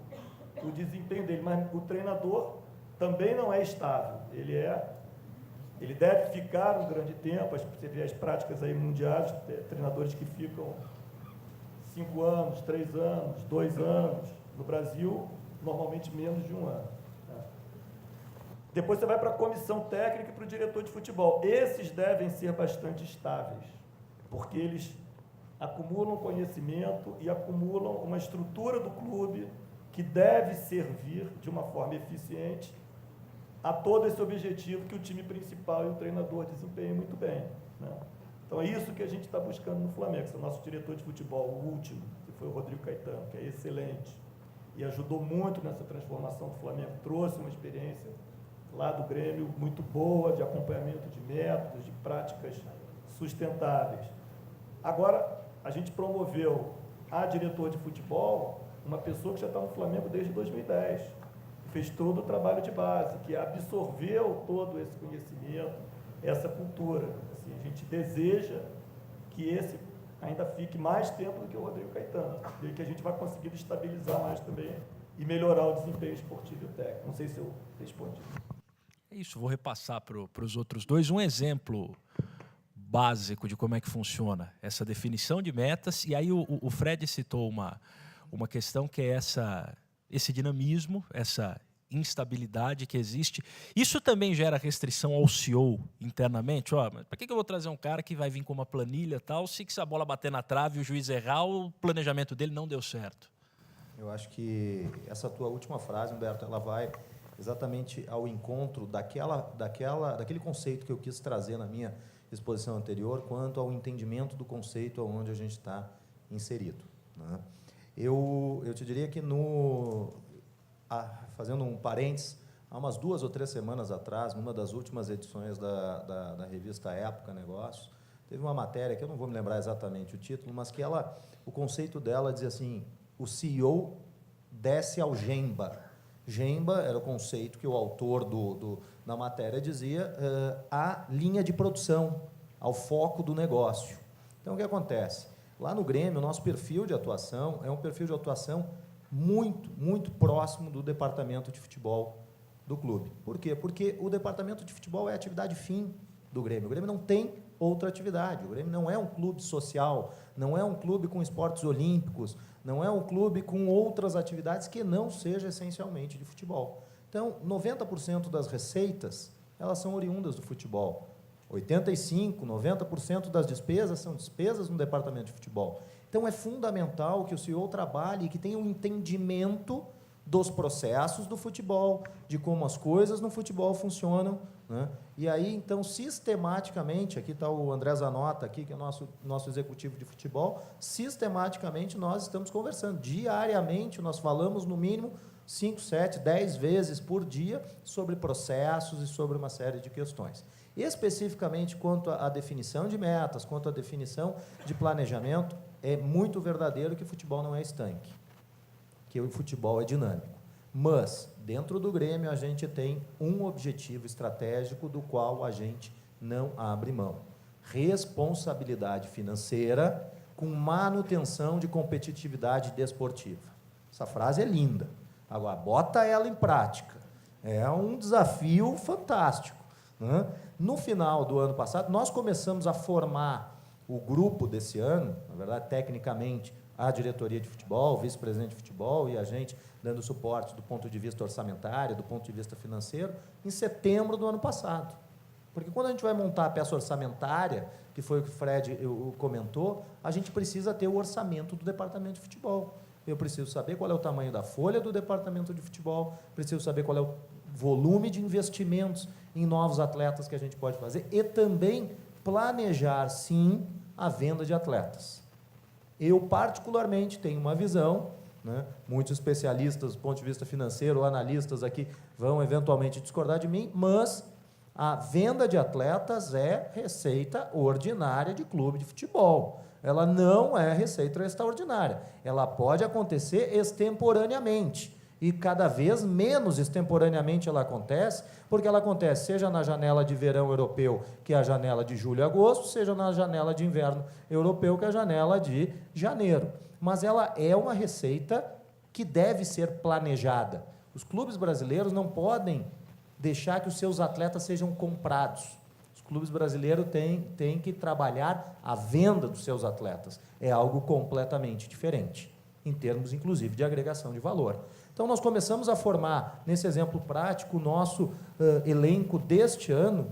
o desempenho dele, mas o treinador também não é estável. Ele deve ficar um grande tempo. Você vê as práticas aí mundiais, treinadores que ficam 5 anos, 3 anos, 2 anos. No Brasil, normalmente menos de 1 ano. Depois você vai para a comissão técnica e para o diretor de futebol. Esses devem ser bastante estáveis, porque eles acumulam conhecimento e acumulam uma estrutura do clube que deve servir de uma forma eficiente a todo esse objetivo que o time principal e o treinador desempenham muito bem, né? Então é isso que a gente está buscando no Flamengo. Esse é o nosso diretor de futebol, o último, que foi o Rodrigo Caetano, que é excelente e ajudou muito nessa transformação do Flamengo, trouxe uma experiência lá do Grêmio muito boa, de acompanhamento de métodos, de práticas sustentáveis. Agora, a gente promoveu a diretor de futebol, uma pessoa que já está no Flamengo desde 2010, fez todo o trabalho de base, que absorveu todo esse conhecimento, essa cultura. Assim, a gente deseja que esse ainda fique mais tempo do que o Rodrigo Caetano, e que a gente vai conseguir estabilizar mais também e melhorar o desempenho esportivo e técnico. Não sei se eu respondi. É isso, vou repassar para os outros dois um exemplo básico de como é que funciona essa definição de metas. E aí o Fred citou uma questão que é esse dinamismo, essa instabilidade que existe. Isso também gera restrição ao CEO internamente. Para que eu vou trazer um cara que vai vir com uma planilha tal, se a bola bater na trave e o juiz errar, o planejamento dele não deu certo? Eu acho que essa tua última frase, Humberto, ela vai exatamente ao encontro daquele conceito que eu quis trazer na minha exposição anterior, quanto ao entendimento do conceito onde a gente está inserido, né? Eu te diria que, fazendo um parênteses, há umas 2 ou 3 semanas atrás, numa das últimas edições da revista Época Negócios, teve uma matéria, que eu não vou me lembrar exatamente o título, mas que o conceito dela dizia assim: o CEO desce ao Gemba. Gemba era o conceito que o autor da matéria dizia, a linha de produção, ao foco do negócio. Então, o que acontece? Lá no Grêmio, o nosso perfil de atuação é um perfil de atuação muito, muito próximo do departamento de futebol do clube. Por quê? Porque o departamento de futebol é a atividade fim do Grêmio. O Grêmio não tem outra atividade. O Grêmio não é um clube social, não é um clube com esportes olímpicos, não é um clube com outras atividades que não seja essencialmente de futebol. Então, 90% das receitas, elas são oriundas do futebol. 85%, 90% das despesas são despesas no departamento de futebol. Então, é fundamental que o CEO trabalhe e que tenha um entendimento dos processos do futebol, de como as coisas no futebol funcionam, né? E aí, então, sistematicamente, aqui está o André Zanota, aqui, que é nosso executivo de futebol, sistematicamente nós estamos conversando. Diariamente, nós falamos, no mínimo, 5, 7, 10 vezes por dia sobre processos e sobre uma série de questões. Especificamente quanto à definição de metas, quanto à definição de planejamento, é muito verdadeiro que o futebol não é estanque, que o futebol é dinâmico. Mas, dentro do Grêmio, a gente tem um objetivo estratégico do qual a gente não abre mão. Responsabilidade financeira com manutenção de competitividade desportiva. Essa frase é linda. Agora, bota ela em prática. É um desafio fantástico, né? No final do ano passado, nós começamos a formar o grupo desse ano, na verdade, tecnicamente, a diretoria de futebol, o vice-presidente de futebol e a gente dando suporte do ponto de vista orçamentário, do ponto de vista financeiro, em setembro do ano passado. Porque quando a gente vai montar a peça orçamentária, que foi o que o Fred comentou, a gente precisa ter o orçamento do departamento de futebol. Eu preciso saber qual é o tamanho da folha do departamento de futebol, preciso saber qual é o volume de investimentos em novos atletas que a gente pode fazer e também planejar, sim, a venda de atletas. Eu, particularmente, tenho uma visão né? Muitos especialistas do ponto de vista financeiro, analistas aqui, vão eventualmente discordar de mim, mas a venda de atletas é receita ordinária de clube de futebol. Ela não é receita extraordinária. Ela pode acontecer extemporaneamente. E cada vez menos extemporaneamente ela acontece, porque ela acontece seja na janela de verão europeu, que é a janela de julho e agosto, seja na janela de inverno europeu, que é a janela de janeiro. Mas ela é uma receita que deve ser planejada. Os clubes brasileiros não podem deixar que os seus atletas sejam comprados. Os clubes brasileiros têm que trabalhar a venda dos seus atletas. É algo completamente diferente, em termos, inclusive, de agregação de valor. Então, nós começamos a formar, nesse exemplo prático, o nosso elenco deste ano,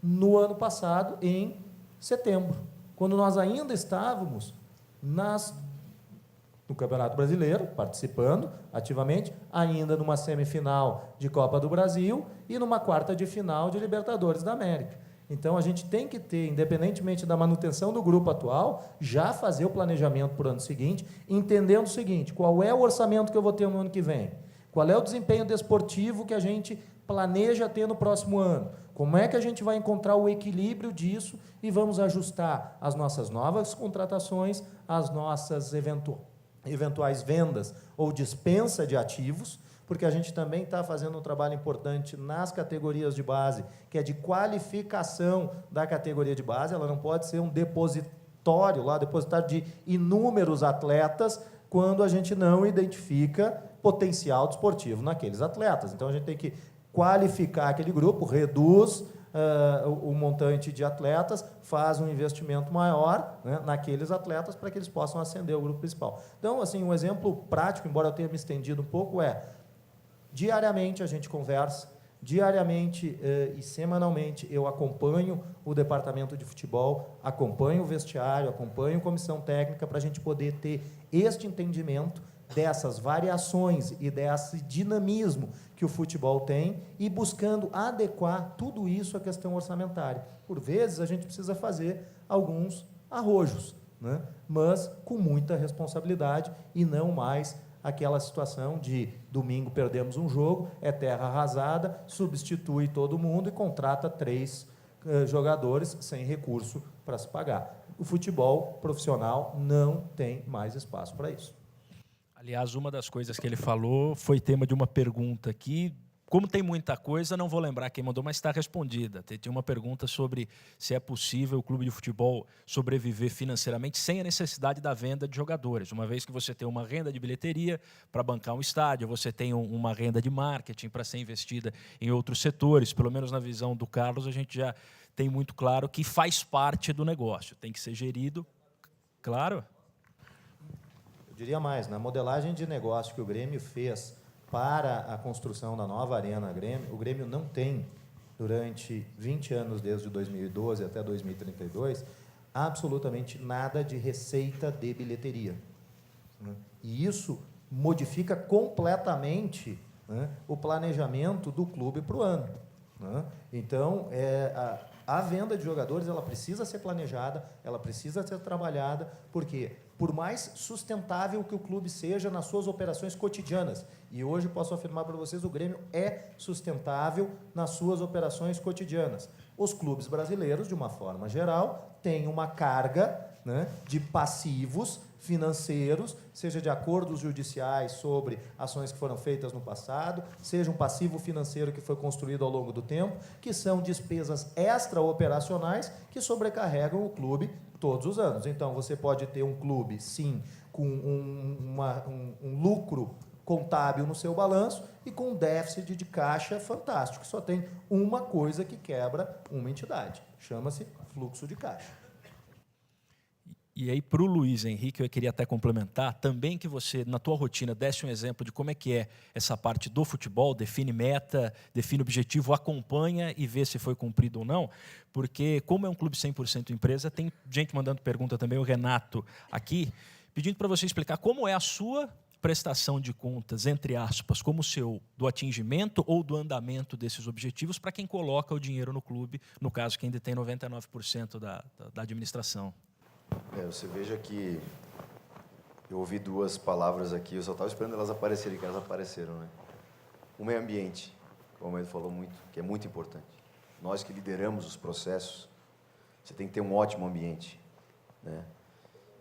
no ano passado, em setembro, quando nós ainda estávamos no Campeonato Brasileiro, participando ativamente, ainda numa semifinal de Copa do Brasil e numa quarta de final de Libertadores da América. Então, a gente tem que ter, independentemente da manutenção do grupo atual, já fazer o planejamento para o ano seguinte, entendendo o seguinte: qual é o orçamento que eu vou ter no ano que vem? Qual é o desempenho desportivo que a gente planeja ter no próximo ano? Como é que a gente vai encontrar o equilíbrio disso e vamos ajustar as nossas novas contratações, as nossas eventuais vendas ou dispensa de ativos, porque a gente também está fazendo um trabalho importante nas categorias de base, que é de qualificação da categoria de base. Ela não pode ser um depositário de inúmeros atletas quando a gente não identifica potencial desportivo naqueles atletas. Então, a gente tem que qualificar aquele grupo, reduz o montante de atletas, faz um investimento maior, né, naqueles atletas para que eles possam ascender ao grupo principal. Então, assim, um exemplo prático, embora eu tenha me estendido um pouco, diariamente a gente conversa, diariamente e semanalmente eu acompanho o departamento de futebol, acompanho o vestiário, acompanho a comissão técnica para a gente poder ter este entendimento dessas variações e desse dinamismo que o futebol tem e buscando adequar tudo isso à questão orçamentária. Por vezes a gente precisa fazer alguns arrojos, né? Mas com muita responsabilidade e não mais aquela situação de domingo perdemos um jogo, é terra arrasada, substitui todo mundo e contrata 3 jogadores sem recurso para se pagar. O futebol profissional não tem mais espaço para isso. Aliás, uma das coisas que ele falou foi tema de uma pergunta aqui. Como tem muita coisa, não vou lembrar quem mandou, mas está respondida. Tinha uma pergunta sobre se é possível o clube de futebol sobreviver financeiramente sem a necessidade da venda de jogadores. Uma vez que você tem uma renda de bilheteria para bancar um estádio, você tem uma renda de marketing para ser investida em outros setores, pelo menos na visão do Carlos, a gente já tem muito claro que faz parte do negócio, tem que ser gerido, claro. Eu diria mais, na modelagem de negócio que o Grêmio fez para a construção da nova Arena Grêmio, o Grêmio não tem, durante 20 anos, desde 2012 até 2032, absolutamente nada de receita de bilheteria, né? E isso modifica completamente, né, o planejamento do clube para o ano, né? Então, a venda de jogadores ela precisa ser planejada, ela precisa ser trabalhada, porque por mais sustentável que o clube seja nas suas operações cotidianas, e hoje posso afirmar para vocês, o Grêmio é sustentável nas suas operações cotidianas. Os clubes brasileiros, de uma forma geral, têm uma carga, né, de passivos financeiros, seja de acordos judiciais sobre ações que foram feitas no passado, seja um passivo financeiro que foi construído ao longo do tempo, que são despesas extraoperacionais que sobrecarregam o clube todos os anos. Então, você pode ter um clube, sim, com um lucro contábil no seu balanço e com um déficit de caixa fantástico. Só tem uma coisa que quebra uma entidade, chama-se fluxo de caixa. E aí, para o Luiz Henrique, eu queria até complementar também que você, na tua rotina, desse um exemplo de como é que é essa parte do futebol, define meta, define objetivo, acompanha e vê se foi cumprido ou não, porque como é um clube 100% empresa, tem gente mandando pergunta também, o Renato aqui, pedindo para você explicar como é a sua prestação de contas, entre aspas, como o seu, do atingimento ou do andamento desses objetivos para quem coloca o dinheiro no clube, no caso, quem detém 99% da administração. Você veja que Eu ouvi duas palavras aqui, eu só estava esperando elas aparecerem, que elas apareceram, né? O meio ambiente, como o Almeida falou muito, que é muito importante. Nós que lideramos os processos, você tem que ter um ótimo ambiente, né?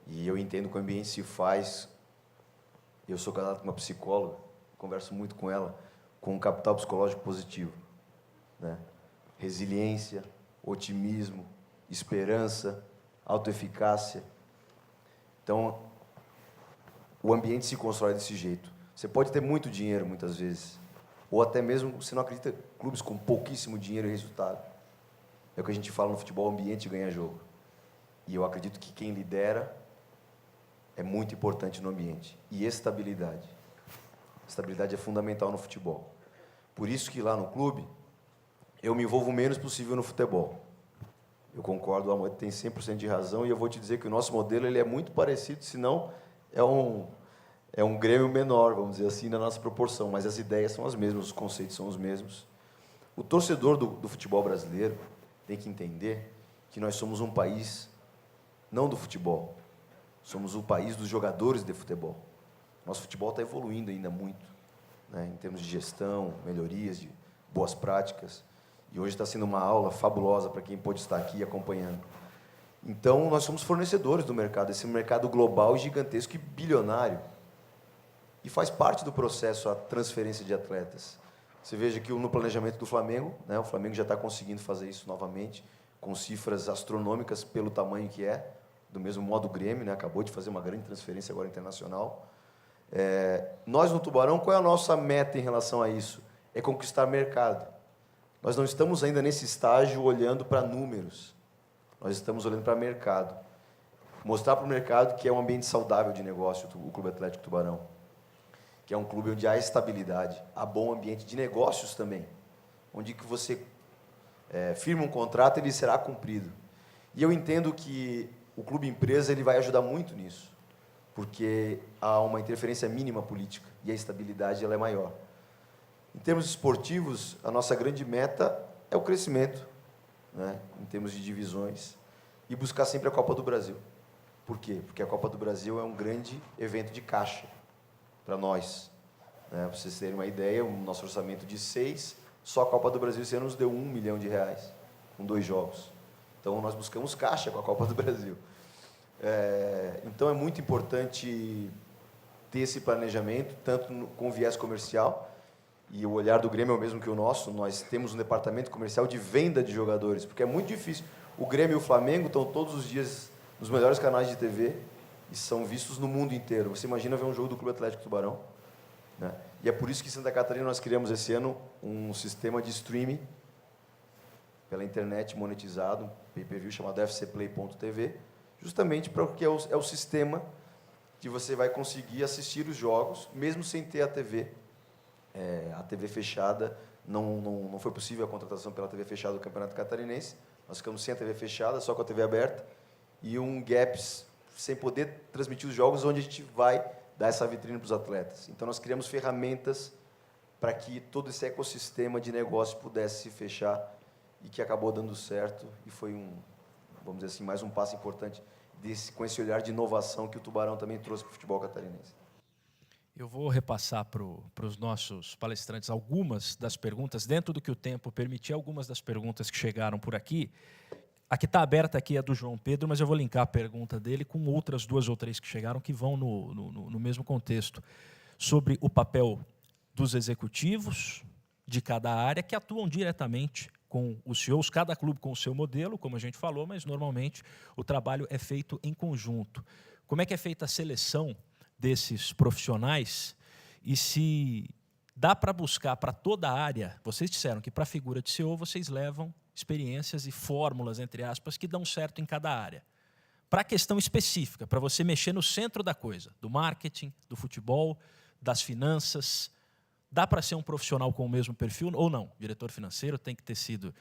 E eu entendo que o ambiente se faz. Eu sou casado com uma psicóloga, converso muito com ela, com um capital psicológico positivo, né? Resiliência, otimismo, esperança, autoeficácia. Então, o ambiente se constrói desse jeito. Você pode ter muito dinheiro, muitas vezes, ou até mesmo, você não acredita, clubes com pouquíssimo dinheiro e resultado. É o que a gente fala no futebol, ambiente ganha jogo. E eu acredito que quem lidera é muito importante no ambiente. E estabilidade. Estabilidade é fundamental no futebol. Por isso que lá no clube, eu me envolvo o menos possível no futebol. Eu concordo, o Almoida tem 100% de razão, e eu vou te dizer que o nosso modelo ele é muito parecido, senão é um Grêmio menor, vamos dizer assim, na nossa proporção, mas as ideias são as mesmas, os conceitos são os mesmos. O torcedor do futebol brasileiro tem que entender que nós somos um país não do futebol, somos o país dos jogadores de futebol. Nosso futebol está evoluindo ainda muito, né, em termos de gestão, melhorias, de boas práticas, e hoje está sendo uma aula fabulosa para quem pode estar aqui acompanhando. Então, nós somos fornecedores do mercado, esse mercado global, gigantesco e bilionário, e faz parte do processo a transferência de atletas. Você veja que no planejamento do Flamengo, né, o Flamengo já está conseguindo fazer isso novamente, com cifras astronômicas pelo tamanho que é, do mesmo modo o Grêmio, né, acabou de fazer uma grande transferência agora internacional. Nós, no Tubarão, qual é a nossa meta em relação a isso? É conquistar mercado. Nós não estamos ainda nesse estágio olhando para números, nós estamos olhando para mercado. Mostrar para o mercado que é um ambiente saudável de negócio, o Clube Atlético Tubarão, que é um clube onde há estabilidade, há bom ambiente de negócios também, onde que você firma um contrato, ele será cumprido. E eu entendo que o clube empresa ele vai ajudar muito nisso, porque há uma interferência mínima política e a estabilidade ela é maior. Em termos esportivos, a nossa grande meta é o crescimento, né, em termos de divisões, e buscar sempre a Copa do Brasil. Por quê? Porque a Copa do Brasil é um grande evento de caixa para nós. Para vocês terem uma ideia, o nosso orçamento de 6, só a Copa do Brasil esse ano nos deu R$1 milhão, com 2 jogos. Então, nós buscamos caixa com a Copa do Brasil. Então, é muito importante ter esse planejamento, tanto com viés comercial, e o olhar do Grêmio é o mesmo que o nosso. Nós temos um departamento comercial de venda de jogadores, porque é muito difícil. O Grêmio e o Flamengo estão todos os dias nos melhores canais de TV e são vistos no mundo inteiro. Você imagina ver um jogo do Clube Atlético Tubarão, né? E é por isso que em Santa Catarina nós criamos esse ano um sistema de streaming pela internet monetizado, um pay-per-view chamado fcplay.tv, justamente porque é o sistema que você vai conseguir assistir os jogos, mesmo sem ter a TV. A TV fechada, não foi possível a contratação pela TV fechada do Campeonato Catarinense. Nós ficamos sem a TV fechada, só com a TV aberta, e um gap sem poder transmitir os jogos, onde a gente vai dar essa vitrine para os atletas. Então, nós criamos ferramentas para que todo esse ecossistema de negócio pudesse se fechar, e que acabou dando certo, e foi vamos dizer assim, mais um passo importante com esse olhar de inovação que o Tubarão também trouxe para o futebol catarinense. Eu vou repassar para os nossos palestrantes algumas das perguntas, dentro do que o tempo permitir, algumas das perguntas que chegaram por aqui. A que está aberta aqui é do João Pedro, mas eu vou linkar a pergunta dele com outras 2 ou 3 que chegaram, que vão no mesmo contexto, sobre o papel dos executivos de cada área, que atuam diretamente com os CEOs, cada clube com o seu modelo, como a gente falou, mas, normalmente, o trabalho é feito em conjunto. Como é que é feita a seleção desses profissionais, e se dá para buscar para toda a área? Vocês disseram que para a figura de CEO vocês levam experiências e fórmulas, entre aspas, que dão certo em cada área. Para a questão específica, para você mexer no centro da coisa, do marketing, do futebol, das finanças, dá para ser um profissional com o mesmo perfil ou não? Diretor financeiro tem que ter sido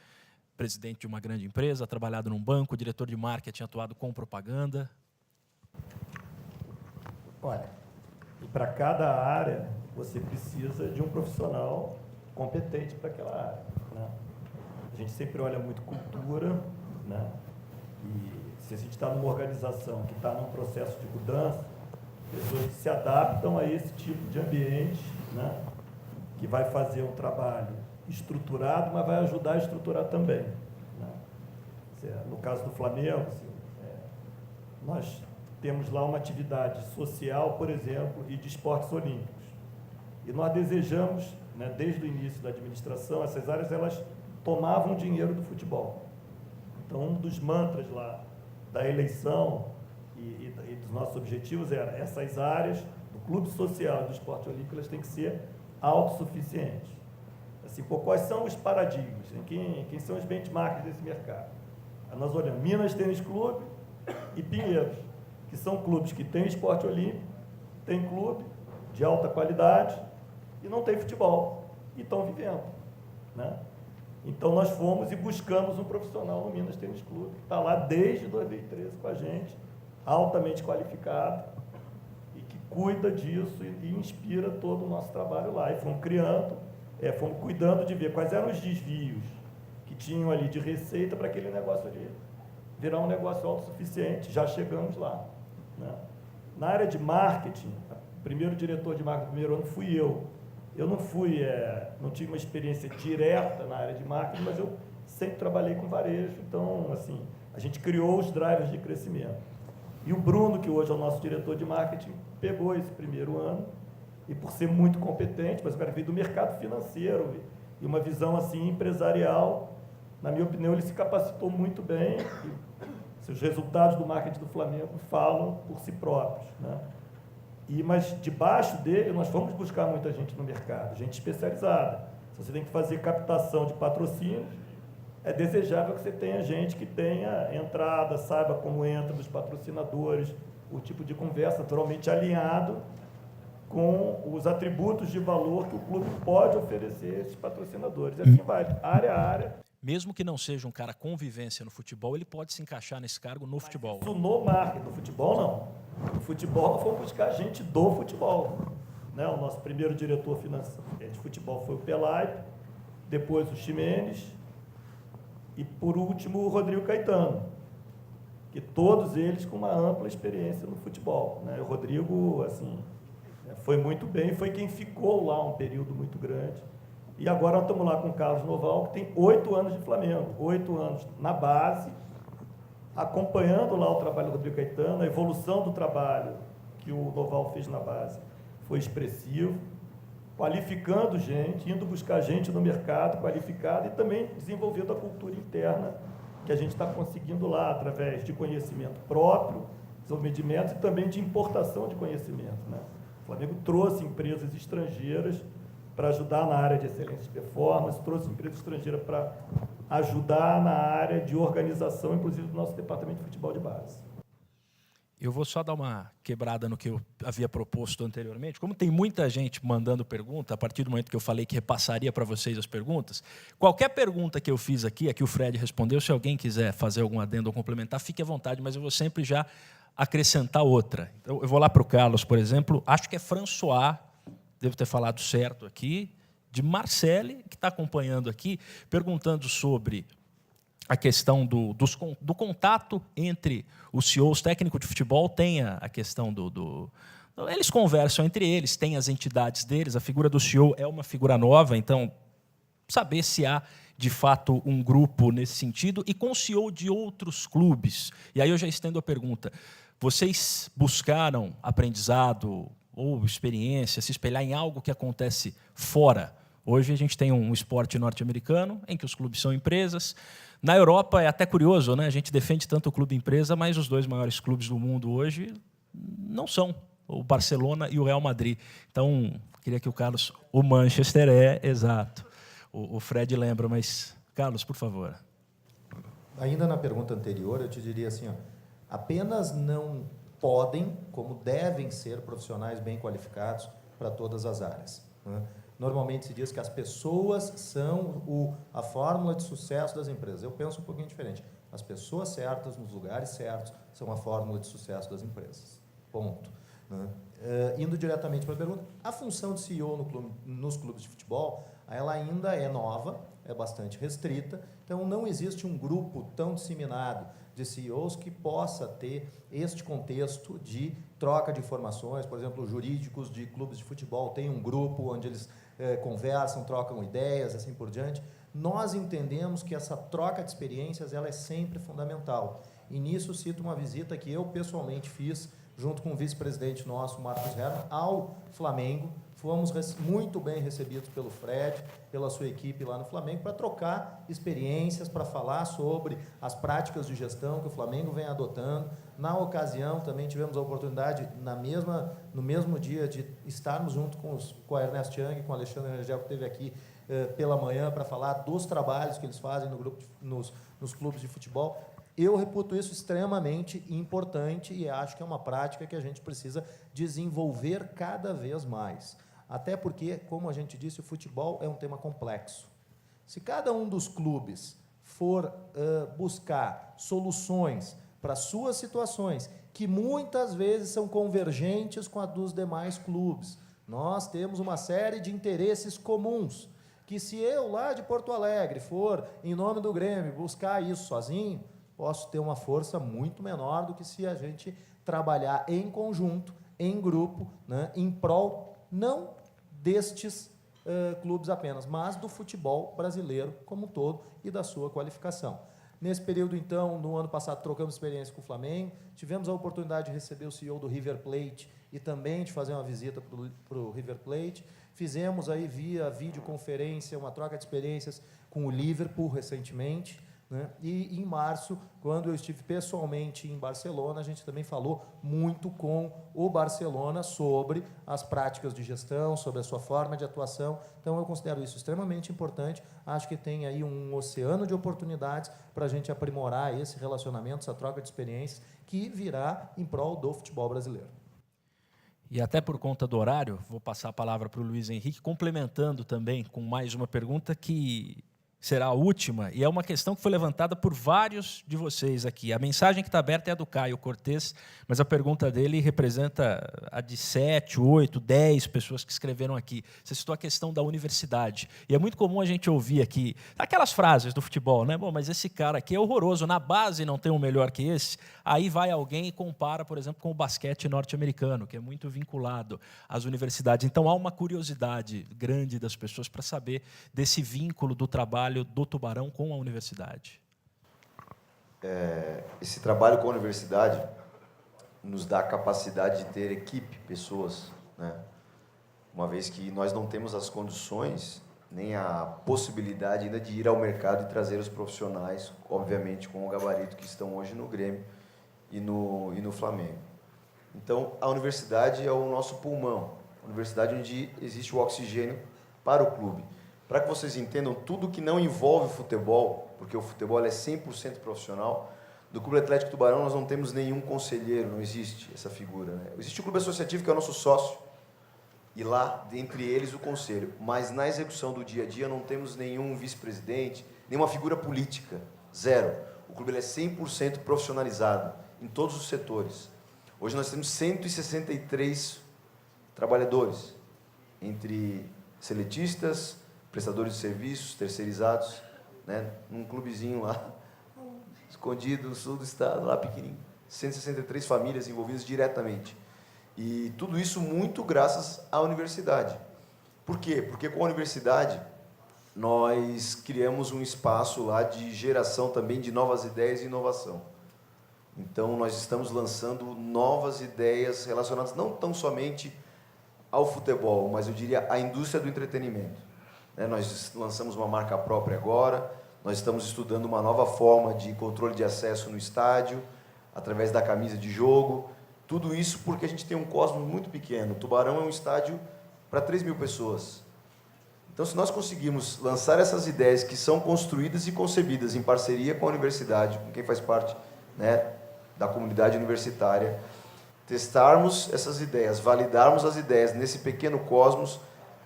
presidente de uma grande empresa, trabalhado num banco, diretor de marketing, atuado com propaganda. Olha, e para cada área, você precisa de um profissional competente para aquela área, né? A gente sempre olha muito cultura, né? E se a gente está numa organização que está num processo de mudança, pessoas que se adaptam a esse tipo de ambiente, né? Que vai fazer um trabalho estruturado, mas vai ajudar a estruturar também, né? No caso do Flamengo, nós temos lá uma atividade social, por exemplo, e de esportes olímpicos. E nós desejamos, né, desde o início da administração, essas áreas elas tomavam dinheiro do futebol. Então, um dos mantras lá da eleição e dos nossos objetivos era essas áreas do clube social e do esporte olímpico, elas têm que ser autossuficientes. Assim, quais são os paradigmas? Quem são os benchmarks desse mercado? Nós olhamos Minas Tênis Clube e Pinheiros, que são clubes que têm esporte olímpico, têm clube de alta qualidade e não tem futebol, e estão vivendo, né? Então, nós fomos e buscamos um profissional no Minas Tênis Clube, que está lá desde 2013 com a gente, altamente qualificado, e que cuida disso e inspira todo o nosso trabalho lá. E fomos criando, fomos cuidando de ver quais eram os desvios que tinham ali de receita para aquele negócio ali virar um negócio autossuficiente. Já chegamos lá, né? Na área de marketing, o primeiro diretor de marketing do primeiro ano fui eu. Eu não não tive uma experiência direta na área de marketing, mas eu sempre trabalhei com varejo, então, assim, a gente criou os drivers de crescimento. E o Bruno, que hoje é o nosso diretor de marketing, pegou esse primeiro ano, e por ser muito competente, mas o cara veio do mercado financeiro, e uma visão, assim, empresarial, na minha opinião, ele se capacitou muito bem, e os resultados do marketing do Flamengo falam por si próprios, né? Mas debaixo dele nós fomos buscar muita gente no mercado, gente especializada. Se você tem que fazer captação de patrocínios, é desejável que você tenha gente que tenha entrada, saiba como entra dos patrocinadores, o tipo de conversa naturalmente alinhado com os atributos de valor que o clube pode oferecer a esses patrocinadores. E assim vai, área a área. Mesmo que não seja um cara convivência no futebol, ele pode se encaixar nesse cargo no futebol. Isso no marketing, no futebol não. No futebol, nós fomos buscar gente do futebol, né? O nosso primeiro diretor financeiro de futebol foi o Pelaipe, depois o Ximenes e, por último, o Rodrigo Caetano, que todos eles com uma ampla experiência no futebol, né? O Rodrigo, assim, foi muito bem, foi quem ficou lá um período muito grande. E agora nós estamos lá com o Carlos Noval, que tem 8 anos de Flamengo, 8 anos na base, acompanhando lá o trabalho do Rodrigo Caetano. A evolução do trabalho que o Noval fez na base foi expressivo, qualificando gente, indo buscar gente no mercado qualificado e também desenvolvendo a cultura interna que a gente está conseguindo lá, através de conhecimento próprio, desenvolvimento de métodos e também de importação de conhecimento, né? O Flamengo trouxe empresas estrangeiras para ajudar na área de excelência de performance, trouxe empresas estrangeiras para ajudar na área de organização, inclusive do nosso departamento de futebol de base. Eu vou só dar uma quebrada no que eu havia proposto anteriormente. Como tem muita gente mandando pergunta, a partir do momento que eu falei que repassaria para vocês as perguntas, qualquer pergunta que eu fiz aqui, a que o Fred respondeu, se alguém quiser fazer algum adendo ou complementar, fique à vontade, mas eu vou sempre já acrescentar outra. Então, eu vou lá para o Carlos, por exemplo, acho que é François, devo ter falado certo aqui, de Marcele, que está acompanhando aqui, perguntando sobre a questão do contato entre os CEOs, técnico de futebol, tem a questão eles conversam entre eles, tem as entidades deles, a figura do CEO é uma figura nova, então, saber se há, de fato, um grupo nesse sentido, e com o CEO de outros clubes. E aí eu já estendo a pergunta, vocês buscaram aprendizado ou experiência, se espelhar em algo que acontece fora? Hoje a gente tem um esporte norte-americano em que os clubes são empresas. Na Europa é até curioso, né? A gente defende tanto o clube empresa, mas os 2 maiores clubes do mundo hoje não são o Barcelona e o Real Madrid. Então, queria que o Carlos... O Manchester exato. O Fred lembra, mas... Carlos, por favor. Ainda na pergunta anterior, eu te diria assim, ó, apenas não podem, como devem ser profissionais bem qualificados para todas as áreas, né? Normalmente se diz que as pessoas são a fórmula de sucesso das empresas. Eu penso um pouquinho diferente. As pessoas certas, nos lugares certos, são a fórmula de sucesso das empresas. Ponto, né? Indo diretamente para a pergunta, a função de CEO nos clubes de futebol, ela ainda é nova, é bastante restrita, então não existe um grupo tão disseminado de CEOs que possa ter este contexto de troca de informações. Por exemplo, jurídicos de clubes de futebol têm um grupo onde eles conversam, trocam ideias, assim por diante. Nós entendemos que essa troca de experiências ela é sempre fundamental. E nisso cito uma visita que eu pessoalmente fiz, junto com o vice-presidente nosso, Marcos Herman, ao Flamengo. Fomos muito bem recebidos pelo Fred, pela sua equipe lá no Flamengo, para trocar experiências, para falar sobre as práticas de gestão que o Flamengo vem adotando. Na ocasião, também tivemos a oportunidade, no mesmo dia, de estarmos junto com a Ernest Young, com o Alexandre Rangel, que esteve aqui pela manhã, para falar dos trabalhos que eles fazem no grupo nos clubes de futebol. Eu reputo isso extremamente importante e acho que é uma prática que a gente precisa desenvolver cada vez mais. Até porque, como a gente disse, o futebol é um tema complexo. Se cada um dos clubes for buscar soluções para suas situações, que muitas vezes são convergentes com a dos demais clubes, nós temos uma série de interesses comuns, que se eu lá de Porto Alegre for, em nome do Grêmio, buscar isso sozinho, posso ter uma força muito menor do que se a gente trabalhar em conjunto, em grupo, né, em prol não destes clubes apenas, mas do futebol brasileiro como um todo e da sua qualificação. Nesse período, então, no ano passado, trocamos experiência com o Flamengo, tivemos a oportunidade de receber o CEO do River Plate e também de fazer uma visita para o River Plate. Fizemos aí via videoconferência uma troca de experiências com o Liverpool recentemente, né? E em março, quando eu estive pessoalmente em Barcelona, a gente também falou muito com o Barcelona sobre as práticas de gestão, sobre a sua forma de atuação. Então, eu considero isso extremamente importante. Acho que tem aí um oceano de oportunidades para a gente aprimorar esse relacionamento, essa troca de experiências, que virá em prol do futebol brasileiro. E até por conta do horário, vou passar a palavra para o Luiz Henrique, complementando também com mais uma pergunta que será a última, e é uma questão que foi levantada por vários de vocês aqui. A mensagem que está aberta é a do Caio Cortez, mas a pergunta dele representa a de 7, 8, 10 pessoas que escreveram aqui. Você citou a questão da universidade. E é muito comum a gente ouvir aqui aquelas frases do futebol, né? Bom, mas esse cara aqui é horroroso, na base não tem um melhor que esse. Aí vai alguém e compara, por exemplo, com o basquete norte-americano, que é muito vinculado às universidades. Então, há uma curiosidade grande das pessoas para saber desse vínculo do trabalho do Tubarão com a universidade. Esse trabalho com a universidade nos dá a capacidade de ter equipe, pessoas, né? Uma vez que nós não temos as condições, nem a possibilidade ainda de ir ao mercado e trazer os profissionais, obviamente com o gabarito que estão hoje no Grêmio e no Flamengo. Então, a universidade é o nosso pulmão, a universidade onde existe o oxigênio para o clube. Para que vocês entendam, tudo que não envolve futebol, porque o futebol é 100% profissional, do Clube Atlético Tubarão nós não temos nenhum conselheiro, não existe essa figura, né? Existe o clube associativo, que é o nosso sócio, e lá, dentre eles, o conselho. Mas na execução do dia a dia não temos nenhum vice-presidente, nenhuma figura política, zero. O clube ele é 100% profissionalizado, em todos os setores. Hoje nós temos 163 trabalhadores, entre seletistas, prestadores de serviços, terceirizados, né, num clubezinho lá, escondido no sul do estado, lá pequenininho. 163 famílias envolvidas diretamente. E tudo isso muito graças à universidade. Por quê? Porque com a universidade nós criamos um espaço lá de geração também de novas ideias e inovação. Então nós estamos lançando novas ideias relacionadas não tão somente ao futebol, mas eu diria à indústria do entretenimento. Nós lançamos uma marca própria agora, nós estamos estudando uma nova forma de controle de acesso no estádio, através da camisa de jogo, tudo isso porque a gente tem um cosmos muito pequeno. O Tubarão é um estádio para 3 mil pessoas. Então, se nós conseguirmos lançar essas ideias que são construídas e concebidas em parceria com a universidade, com quem faz parte, né, da comunidade universitária, testarmos essas ideias, validarmos as ideias nesse pequeno cosmos,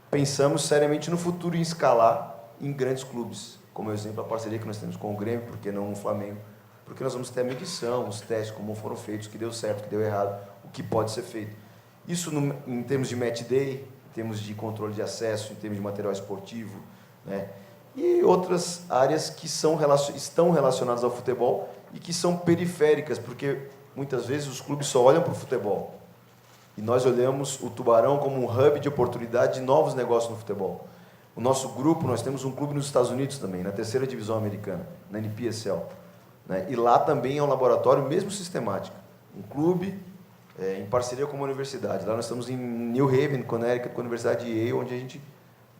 pensamos seriamente no futuro em escalar em grandes clubes, como exemplo a parceria que nós temos com o Grêmio, porque não o Flamengo, porque nós vamos ter a medição, os testes, como foram feitos, o que deu certo, o que deu errado, o que pode ser feito. Isso em termos de match day, termos de controle de acesso, em termos de material esportivo, né? E outras áreas que estão relacionadas ao futebol e que são periféricas, porque muitas vezes os clubes só olham para o futebol. E nós olhamos o Tubarão como um hub de oportunidade de novos negócios no futebol. O nosso grupo, nós temos um clube nos Estados Unidos também, na 3ª divisão americana, na NPSL. Né? E lá também é um laboratório mesmo sistemático. Um clube em parceria com uma universidade. Lá nós estamos em New Haven, Connecticut, com a Universidade de Yale, onde a gente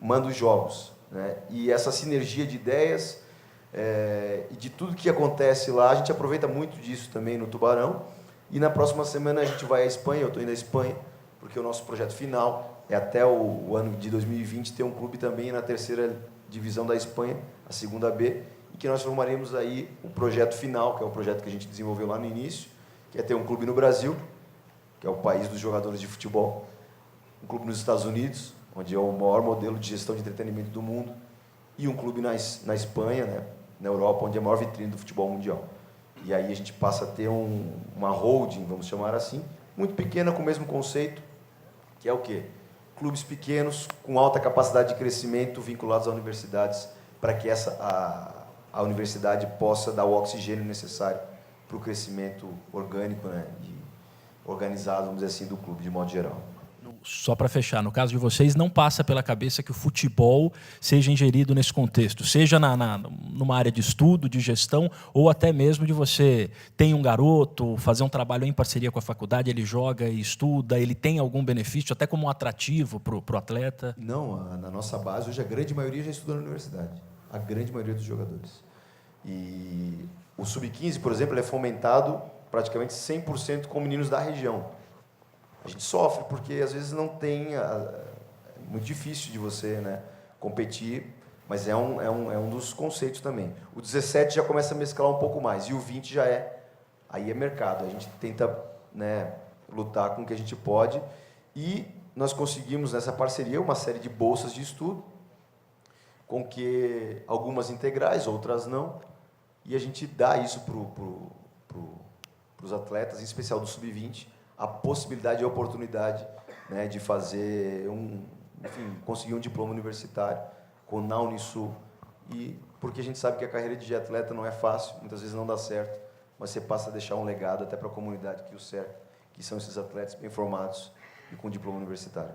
manda os jogos. Né? E essa sinergia de ideias e de tudo que acontece lá, a gente aproveita muito disso também no Tubarão. E na próxima semana a gente vai à Espanha, eu estou indo à Espanha, porque o nosso projeto final é até o ano de 2020 ter um clube também na 3ª divisão da Espanha, a 2ª B, e que nós formaremos aí o projeto final, que é o projeto que a gente desenvolveu lá no início, que é ter um clube no Brasil, que é o país dos jogadores de futebol, um clube nos Estados Unidos, onde é o maior modelo de gestão de entretenimento do mundo, e um clube na Espanha, né, na Europa, onde é a maior vitrine do futebol mundial. E aí a gente passa a ter uma holding, vamos chamar assim, muito pequena, com o mesmo conceito, que é o quê? Clubes pequenos, com alta capacidade de crescimento, vinculados a universidades, para que a universidade possa dar o oxigênio necessário para o crescimento orgânico, né, e organizado, vamos dizer assim, do clube, de modo geral. Só para fechar, no caso de vocês, não passa pela cabeça que o futebol seja ingerido nesse contexto, seja numa área de estudo, de gestão, ou até mesmo de você ter um garoto, fazer um trabalho em parceria com a faculdade, ele joga e estuda, ele tem algum benefício, até como um atrativo para o atleta? Não, na nossa base, hoje a grande maioria já estuda na universidade, a grande maioria dos jogadores. E o Sub-15, por exemplo, ele é fomentado praticamente 100% com meninos da região. A gente sofre porque às vezes não tem, é muito difícil de você, né, competir, mas é um dos conceitos também. O 17 já começa a mesclar um pouco mais, e o 20 já aí é mercado. A gente tenta, né, lutar com o que a gente pode, e nós conseguimos nessa parceria uma série de bolsas de estudo, com que algumas integrais, outras não, e a gente dá isso para os atletas, em especial do Sub-20, a possibilidade e a oportunidade, né, de fazer conseguir um diploma universitário na Unisul, e porque a gente sabe que a carreira de atleta não é fácil, muitas vezes não dá certo, mas você passa a deixar um legado até para a comunidade que o cerca, que são esses atletas bem formados e com diploma universitário.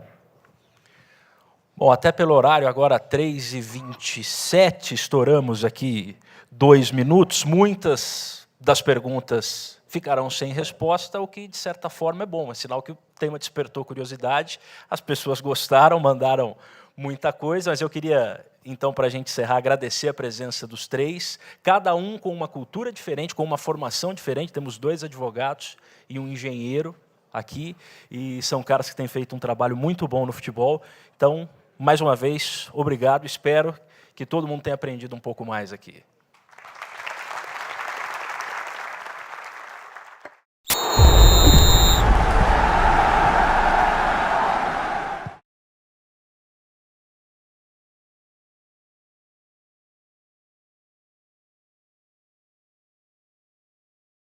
Bom, até pelo horário, agora 3h27, estouramos aqui 2 minutos, muitas das perguntas ficarão sem resposta, o que, de certa forma, é bom. É sinal que o tema despertou curiosidade, as pessoas gostaram, mandaram muita coisa, mas eu queria, então, para a gente encerrar, agradecer a presença dos 3, cada um com uma cultura diferente, com uma formação diferente. Temos 2 advogados e um engenheiro aqui, e são caras que têm feito um trabalho muito bom no futebol. Então, mais uma vez, obrigado, espero que todo mundo tenha aprendido um pouco mais aqui.